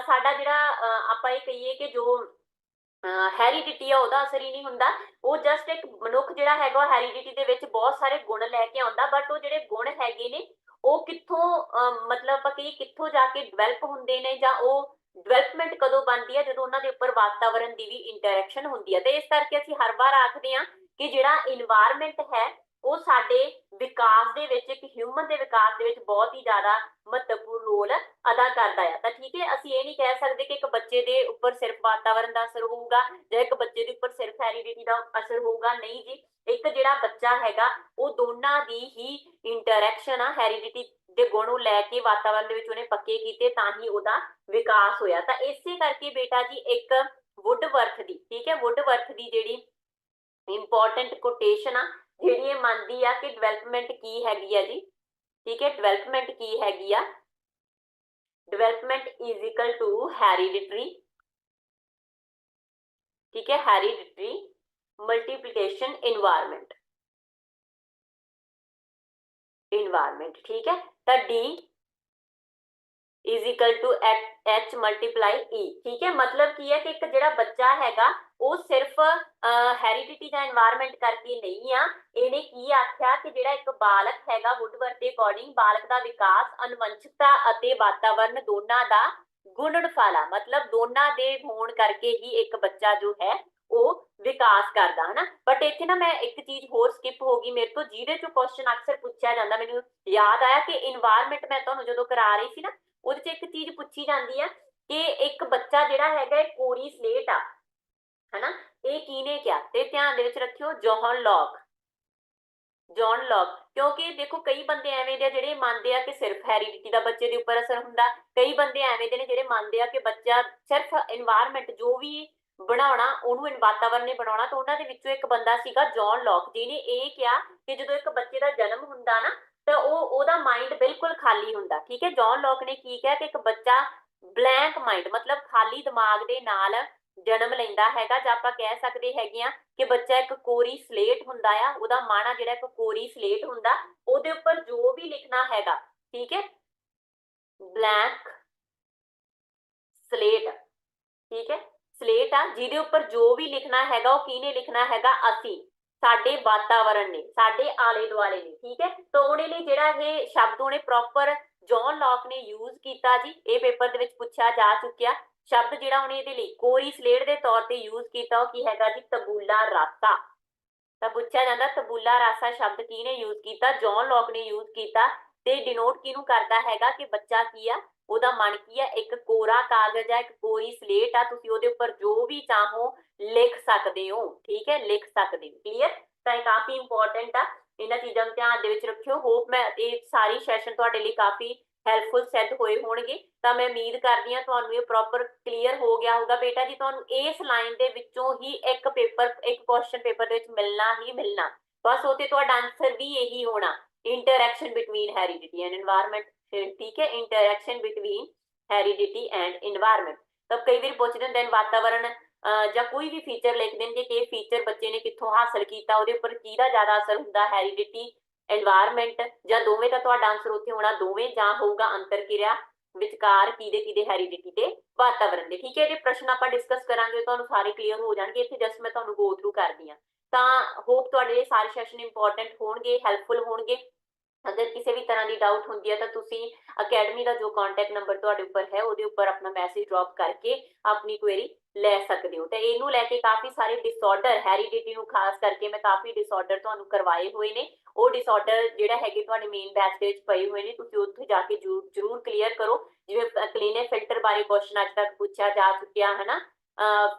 ਸਾਡਾ ਜਿਹੜਾ ਆਪਾਂ ਇਹ ਕਹੀਏ ਕਿ ਜੋ ਹੈਰੀਡਿਟੀ ਆ ਉਹਦਾ ਅਸਰ ਹੀ ਨਹੀਂ ਹੁੰਦਾ। ਉਹ ਜਸਟ ਇੱਕ ਮਨੁੱਖ ਜਿਹੜਾ ਹੈਗਾ ਉਹ ਹੈਰੀਡਿਟੀ ਦੇ ਵਿੱਚ ਬਹੁਤ ਸਾਰੇ ਗੁਣ ਲੈ ਕੇ ਆਉਂਦਾ, ਬਟ ਉਹ ਜਿਹੜੇ ਗੁਣ ਹੈਗੇ ਨੇ ਉਹ ਕਿੱਥੋਂ ਮਤਲਬ ਆਪਾਂ ਕਹੀਏ ਕਿੱਥੋਂ ਜਾ ਕੇ ਡਿਵੈਲਪ ਹੁੰਦੇ ਨੇ, ਜਾਂ ਉਹ ਡਿਵੈਲਪਮੈਂਟ ਕਦੋਂ ਬਣਦੀ ਹੈ, ਜਦੋਂ ਉਹਨਾਂ ਦੇ ਉੱਪਰ ਵਾਤਾਵਰਣ ਦੀ ਵੀ ਇੰਟਰੈਕਸ਼ਨ ਹੁੰਦੀ ਹੈ। ਤੇ ਇਸ ਕਰਕੇ ਅਸੀਂ ਹਰ ਵਾਰ ਆਖਦੇ ਹਾਂ ਕਿ ਜਿਹੜਾ ਇਨਵਾਇਰਮੈਂਟ ਹੈ ਉਹ ਸਾਡੇ ਵਿਕਾਸ ਦੇ ਵਿੱਚ, ਇੱਕ ਹਿਊਮਨ ਦੇ ਵਿਕਾਸ ਦੇ ਵਿੱਚ ਬਹੁਤ ਹੀ ਜ਼ਿਆਦਾ ਮਹੱਤਵਪੂਰਨ ਰੋਲ ਅਦਾ ਕਰਦਾ ਆ। ਤਾਂ ਠੀਕ ਹੈ, ਅਸੀਂ ਇਹ ਨਹੀਂ ਕਹਿ ਸਕਦੇ ਕਿ ਇੱਕ ਬੱਚੇ ਦੇ ਉੱਪਰ ਸਿਰਫ ਵਾਤਾਵਰਣ ਦਾ ਅਸਰ ਹੋਊਗਾ ਜਾਂ ਇੱਕ ਬੱਚੇ ਦੇ ਉੱਪਰ ਸਿਰਫ ਹੈਰੀਡਿਟੀ ਦਾ ਅਸਰ ਹੋਊਗਾ। ਨਹੀਂ ਜੀ, ਇੱਕ ਜਿਹੜਾ ਬੱਚਾ ਹੈਗਾ ਉਹ ਦੋਨਾਂ ਦੀ ਹੀ ਇੰਟਰੈਕਸ਼ਨ ਆ, ਹੈਰੀਡਿਟੀ ਦੇ ਗੁਣ ਉਹ ਲੈ ਕੇ ਵਾਤਾਵਰਣ ਦੇ ਵਿੱਚ ਉਹਨੇ ਪੱਕੇ ਕੀਤੇ ਤਾਂ ਹੀ ਉਹਦਾ ਵਿਕਾਸ ਹੋਇਆ। ਤਾਂ ਇਸੇ ਕਰਕੇ ਬੇਟਾ ਜੀ ਇੱਕ ਵੁੱਡਵਰਥ ਦੀ, ਠੀਕ ਹੈ, ਵੁੱਡਵਰਥ ਦੀ ਜਿਹੜੀ ਇੰਪੋਰਟੈਂਟ ਕੋਟੇਸ਼ਨ ਆ, ਜਿਹੜੀ ਇਹ ਮੰਨਦੀ ਆ ਕਿ ਡਿਵੈਲਪਮੈਂਟ ਕੀ ਹੈਗੀ ਆ ਜੀ। ਠੀਕ ਹੈ, ਡਿਵੈਲਪਮੈਂਟ ਕੀ ਹੈਗੀ ਆ, development is equal to hereditary. ठीक है, हेरिडिटरी मल्टीप्लिकेशन इन्वायरमेंट, इन्वायरमेंट। ठीक है, तो D is equal to H multiply E. ठीक है, मतलब की है कि एक ਜਿਹੜਾ ਬੱਚਾ ਹੈਗਾ ਉਹ ਸਿਰਫ ਹੈਰੀਡਿਟੀ ਜਾਂ এনवायरमेंट ਕਰਕੇ ਨਹੀਂ ਆ। ਇਹਨੇ ਕੀ ਆਖਿਆ ਕਿ ਜਿਹੜਾ ਇੱਕ ਬਾਲਕ ਹੈਗਾ ਵੁੱਡਵਰਥ ਦੇ ਅਕੋਰਡਿੰਗ ਬਾਲਕ ਦਾ ਵਿਕਾਸ ਅਨੁਵੰਸ਼ਿਕਤਾ ਅਤੇ ਵਾਤਾਵਰਣ ਦੋਨਾਂ ਦਾ ਗੁਣਨਫਲ ਆ, ਮਤਲਬ ਦੋਨਾਂ ਦੇ ਹੋਣ ਕਰਕੇ ਹੀ ਇੱਕ ਬੱਚਾ ਜੋ ਹੈ ਉਹ ਵਿਕਾਸ ਕਰਦਾ ਹਨਾ। ਬਟ ਇੱਥੇ ਨਾ ਮੈਂ ਇੱਕ ਚੀਜ਼ ਹੋਰ ਸਕਿਪ ਹੋ ਗਈ ਮੇਰੇ ਤੋਂ, ਜਿਹਦੇ ਚੋਂ ਕੁਐਸਚਨ ਅਕਸਰ ਪੁੱਛਿਆ ਜਾਂਦਾ, ਮੈਨੂੰ ਯਾਦ ਆਇਆ ਕਿ এনवायरमेंट ਮੈਂ ਤੁਹਾਨੂੰ ਜਦੋਂ ਕਰਾ ਰਹੀ ਸੀ ਨਾ ਉਹਦੇ ਚ ਇੱਕ ਚੀਜ਼ ਪੁੱਛੀ ਜਾਂਦੀ ਆ ਕਿ ਇੱਕ ਬੱਚਾ ਜਿਹੜਾ ਹੈਗਾ ਇਹ ਕੋਰੀ ਸਲੇਟ ਆ ਹਨਾ, ਇਹ ਕਿਹਨੇ ਕਿਹਾ, ਤੇ ਧਿਆਨ ਦੇ ਵਿੱਚ ਰੱਖਿਓ ਜੋਹਨ ਲੌਕ। ਜੌਨ ਲੌਕ, ਕਿਉਂਕਿ ਦੇਖੋ ਕਈ ਬੰਦੇ ਐਵੇਂ ਦੇ ਆ ਜਿਹੜੇ ਮੰਨਦੇ ਆ ਕਿ ਸਿਰਫ ਹੈਰੀਡਿਟੀ ਦਾ ਬੱਚੇ ਦੇ ਉੱਪਰ ਅਸਰ ਹੁੰਦਾ, ਕਈ ਬੰਦੇ ਐਵੇਂ ਦੇ ਨੇ ਜਿਹੜੇ ਮੰਨਦੇ ਆ ਕਿ ਬੱਚਾ ਸਿਰਫ এনवायरमेंट ਜੋ ਵੀ ਬਣਾਉਣਾ ਉਹਨੂੰ ਵਾਤਾਵਰਨ ਨੇ ਬਣਾਉਣਾ। ਤਾਂ ਉਹਨਾਂ ਦੇ ਵਿੱਚੋਂ ਇੱਕ ਬੰਦਾ ਸੀਗਾ ਜੌਨ ਲੌਕ, ਜਿਹਨੇ ਇਹ ਕਿਹਾ ਕਿ ਜਦੋਂ ਇੱਕ ਬੱਚੇ ਦਾ ਜਨਮ ਹੁੰਦਾ ਨਾ ਤਾਂ ਉਹਦਾ ਮਾਈਂਡ ਬਿਲਕੁਲ ਖਾਲੀ ਹੁੰਦਾ। ਠੀਕ ਹੈ, ਜੌਨ ਲੌਕ ਨੇ ਕੀ ਕਿਹਾ ਕਿ ਇੱਕ ਬੱਚਾ ਬਲੈਂਕ ਮਾਈਂਡ ਮਤਲਬ ਖਾਲੀ ਦਿਮਾਗ ਦੇ ਨਾਲ ਜਨਮ ਲੈਂਦਾ ਹੈਗਾ, ਜਾਂ ਆਪਾਂ ਕਹਿ ਸਕਦੇ ਹੈਗੇ ਆ ਕਿ ਬੱਚਾ ਇੱਕ ਕੋਰੀ ਸਲੇਟ ਹੁੰਦਾ ਆ, ਉਹਦਾ ਮਨ ਆ ਜਿਹੜਾ ਇੱਕ ਕੋਰੀ ਸਲੇਟ ਹੁੰਦਾ, ਉਹਦੇ ਉੱਪਰ ਜੋ ਵੀ ਲਿਖਣਾ ਹੈਗਾ, ਠੀਕ ਹੈ, ਬਲੈਂਕ ਸਲੇਟ, ਠੀਕ ਹੈ, ਸਲੇਟ ਆ ਜਿਹਦੇ ਉੱਪਰ ਜੋ ਵੀ ਲਿਖਣਾ ਹੈਗਾ ਉਹ ਕਿਹਨੇ ਲਿਖਣਾ ਹੈਗਾ, ਅਸੀਂ, ਸਾਡੇ ਵਾਤਾਵਰਣ ਨੇ, ਸਾਡੇ ਆਲੇ ਦੁਆਲੇ ਨੇ। ਠੀਕ ਹੈ, ਤਾਂ ਉਹਦੇ ਲਈ ਜਿਹੜਾ ਇਹ ਸ਼ਬਦ ਉਹਨੇ ਪ੍ਰੋਪਰ ਜੌਨ ਲੌਕ ਨੇ ਯੂਜ਼ ਕੀਤਾ ਜੀ, ਇਹ ਪੇਪਰ ਦੇ ਵਿੱਚ ਪੁੱਛਿਆ ਜਾ ਚੁੱਕਿਆ। ਸ਼ਬਦ ਜਿਹੜਾ ਉਹਨੇ ਇਹਦੇ ਲਈ ਕੋਰੀ ਸਲੇਟ ਦੇ ਤੌਰ ਤੇ ਯੂਜ਼ ਕੀਤਾ ਉਹ ਕੀ ਹੈਗਾ ਜੀ, ਤਬੂਲਾ ਰਾਸਾ। ਤਾਂ ਪੁੱਛਿਆ ਜਾਂਦਾ ਤਬੂਲਾ ਰਾਸਾ ਸ਼ਬਦ ਕਿਹਨੇ ਯੂਜ਼ ਕੀਤਾ, ਜੌਨ ਲੌਕ ਨੇ ਯੂਜ਼ ਕੀਤਾ। ਤੇ ਡਿਨੋਟ ਕਿਹਨੂੰ ਕਰਦਾ ਹੈਗਾ ਕਿ ਬੱਚਾ ਕੀ ਆ, ਉਹਦਾ ਮਨ ਕੀ ਆ, ਇੱਕ ਕੋਰਾ ਕਾਗਜ਼ ਆ, ਇੱਕ ਕੋਰੀ ਸਲੇਟ ਆ, ਤੁਸੀਂ ਉਹਦੇ ਉੱਪਰ ਜੋ ਵੀ ਚਾਹੋ ਲਿਖ ਸਕਦੇ ਹੋ। ਠੀਕ ਹੈ, ਲਿਖ ਸਕਦੇ ਹੋ। ਕਲੀਅਰ, ਤਾਂ ਇਹ ਕਾਫੀ ਇੰਪੋਰਟੈਂਟ ਆ, ਇਹਨਾਂ ਚੀਜ਼ਾਂ ਨੂੰ ਧਿਆਨ ਦੇ ਵਿੱਚ ਰੱਖਿਓ। ਹੋਪ ਮੈਂ ਇਹ ਸਾਰੀ ਸੈਸ਼ਨ ਤੁਹਾਡੇ ਲਈ ਕਾਫੀ ਹੈਲਪਫੁਲ ਸਿੱਧ ਹੋਏ ਹੋਣਗੇ। ਤਾਂ ਮੈਂ ਉਮੀਦ ਕਰਦੀ ਹਾਂ ਤੁਹਾਨੂੰ ਇਹ ਪ੍ਰੋਪਰ ਕਲੀਅਰ ਹੋ ਗਿਆ ਹੋਊਗਾ। ਬੇਟਾ ਜੀ ਤੁਹਾਨੂੰ ਇਸ ਲਾਈਨ ਦੇ ਵਿੱਚੋਂ ਹੀ ਇੱਕ ਕੁਐਸਚਨ ਪੇਪਰ ਦੇ ਵਿੱਚ ਮਿਲਣਾ ਹੀ ਮਿਲਣਾ, ਬਸ ਉਹ ਤੇ ਤੁਹਾਡਾ ਆਂਸਰ ਵੀ ਇਹੀ ਹੋਣਾ, interaction between heredity and environment. ਠੀਕ ਹੈ, interaction between heredity and environment. ਤਾਂ ਕਈ ਵਾਰ ਪੁੱਛ ਦਿੰਦੇ ਨੇ ਵਾਤਾਵਰਣ ਜਾਂ ਕੋਈ ਵੀ ਫੀਚਰ ਲਿਖ ਦੇਣਗੇ ਕਿ ਇਹ ਫੀਚਰ ਬੱਚੇ ਨੇ ਕਿੱਥੋਂ ਹਾਸਲ ਕੀਤਾ, ਉਹਦੇ ਉੱਪਰ ਕਿਹਦਾ ਜ਼ਿਆਦਾ ਅਸਰ ਹੁੰਦਾ, ਹੈਰੀਡਿਟੀ, এনवायरमेंट, ਜਾਂ ਦੋਵੇਂ। ਤਾਂ ਤੁਹਾਡਾ ਆਂਸਰ ਉੱਥੇ ਹੋਣਾ ਦੋਵੇਂ, ਜਾਂ ਹੋਊਗਾ ਅੰਤਰ ਕਿਰਿਆ ਵਿਚਕਾਰ ਕਿਹਦੇ ਹੈਰੀਡਿਟੀ ਤੇ ਵਾਤਾਵਰਣ ਦੇ। ਠੀਕ ਹੈ, ਇਹਦੇ ਪ੍ਰਸ਼ਨ ਆਪਾਂ ਡਿਸਕਸ ਕਰਾਂਗੇ, ਤੁਹਾਨੂੰ ਸਾਰੇ ਕਲੀਅਰ ਹੋ ਜਾਣਗੇ। ਇੱਥੇ ਜਸਟ ਮੈਂ ਤੁਹਾਨੂੰ ਗੋ ਥਰੂ ਕਰਦੀ ਹਾਂ। ਤਾਂ ਹੋਪ ਤੁਹਾਡੇ ਲਈ ਸਾਰੇ ਸੈਸ਼ਨ ਇੰਪੋਰਟੈਂਟ ਹੋਣਗੇ, ਹੈਲਪਫੁਲ ਹੋਣਗੇ। ਅਗਰ ਕਿਸੇ ਵੀ ਤਰ੍ਹਾਂ ਦੀ ਡਾਊਟ ਹੁੰਦੀ ਹੈ ਤਾਂ ਤੁਸੀਂ ਅਕੈਡਮੀ ਦਾ ਜੋ ਕੰਟੈਕਟ ਨੰਬਰ ਤੁਹਾਡੇ ਉੱਪਰ ਹੈ ਉਹਦੇ ਉੱਪਰ ਆਪਣਾ ਮੈਸੇਜ ਡ੍ਰੌਪ ਕਰਕੇ ਆਪਣੀ ਕੁਐਰੀ ਲੈ ਸਕਦੇ ਹੋ। ਤੇ ਇਹਨੂੰ ਲੈ ਕੇ ਕਾਫੀ ਸਾਰੇ ਡਿਸਆਰਡਰ, ਹੈਰੀਡਿਟੀ ਨੂੰ ਖਾਸ ਕਰਕੇ ਮੈਂ ਕਾਫੀ ਡਿਸਆਰਡਰ ਤੁਹਾਨੂੰ ਕਰਵਾਏ ਹੋਏ ਨੇ। ਉਹ ਡਿਸਆਰਡਰ ਜਿਹੜਾ ਹੈਗੇ ਤੁਹਾਡੇ ਮੇਨ ਬੈਚ ਦੇ ਵਿੱਚ ਪਏ ਹੋਏ ਨੇ, ਤੁਸੀਂ ਉੱਥੇ ਜਾ ਕੇ ਜ਼ਰੂਰ ਕਲੀਅਰ ਕਰੋ। ਜਿਵੇਂ ਕਲੀਨੇ ਫਿਲਟਰ ਬਾਰੇ ਕੁਐਸਚਨ ਅੱਜ ਤੱਕ ਪੁੱਛਿਆ ਜਾ ਚੁੱਕਿਆ ਹੈ ਨਾ,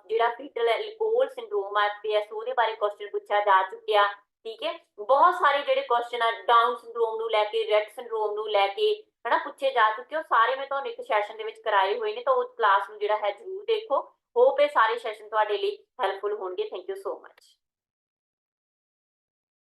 ਜਿਹੜਾ ਫੀਟਲ ਐਲਕੋਹਲ ਸਿੰਡਰੋਮ ਆ ਐਫਪੀਐਸ, ਉਹਦੇ ਬਾਰੇ ਕੁਐਸਚਨ ਪੁੱਛਿਆ ਜਾ ਚੁੱਕਿਆ। ਠੀਕ ਹੈ, ਬਹੁਤ ਸਾਰੇ ਜਿਹੜੇ ਕੁਐਸਚਨ ਆ ਡਾਊਨ ਸਿੰਡਰੋਮ ਨੂੰ ਲੈ ਕੇ, ਰੈਟ ਸਿੰਡਰੋਮ ਨੂੰ ਲੈ ਕੇ ਹਨਾ ਪੁੱਛੇ ਜਾ ਚੁੱਕੇ, ਉਹ ਸਾਰੇ ਮੈਂ ਤੁਹਾਨੂੰ ਇੱਕ ਸੈਸ਼ਨ ਦੇ ਵਿੱਚ ਕਰਾਏ ਹੋਏ ਨੇ। ਤਾਂ ਉਸ ਕਲਾਸ ਨੂੰ ਜਿਹੜਾ ਹੈ ਜ਼ਰੂਰ ਦੇਖੋ। ਹੋਪ ਇਹ ਸਾਰੇ ਸੈਸ਼ਨ ਤੁਹਾਡੇ ਲਈ ਹੈਲਪਫੁਲ ਹੋਣਗੇ। Thank you so much.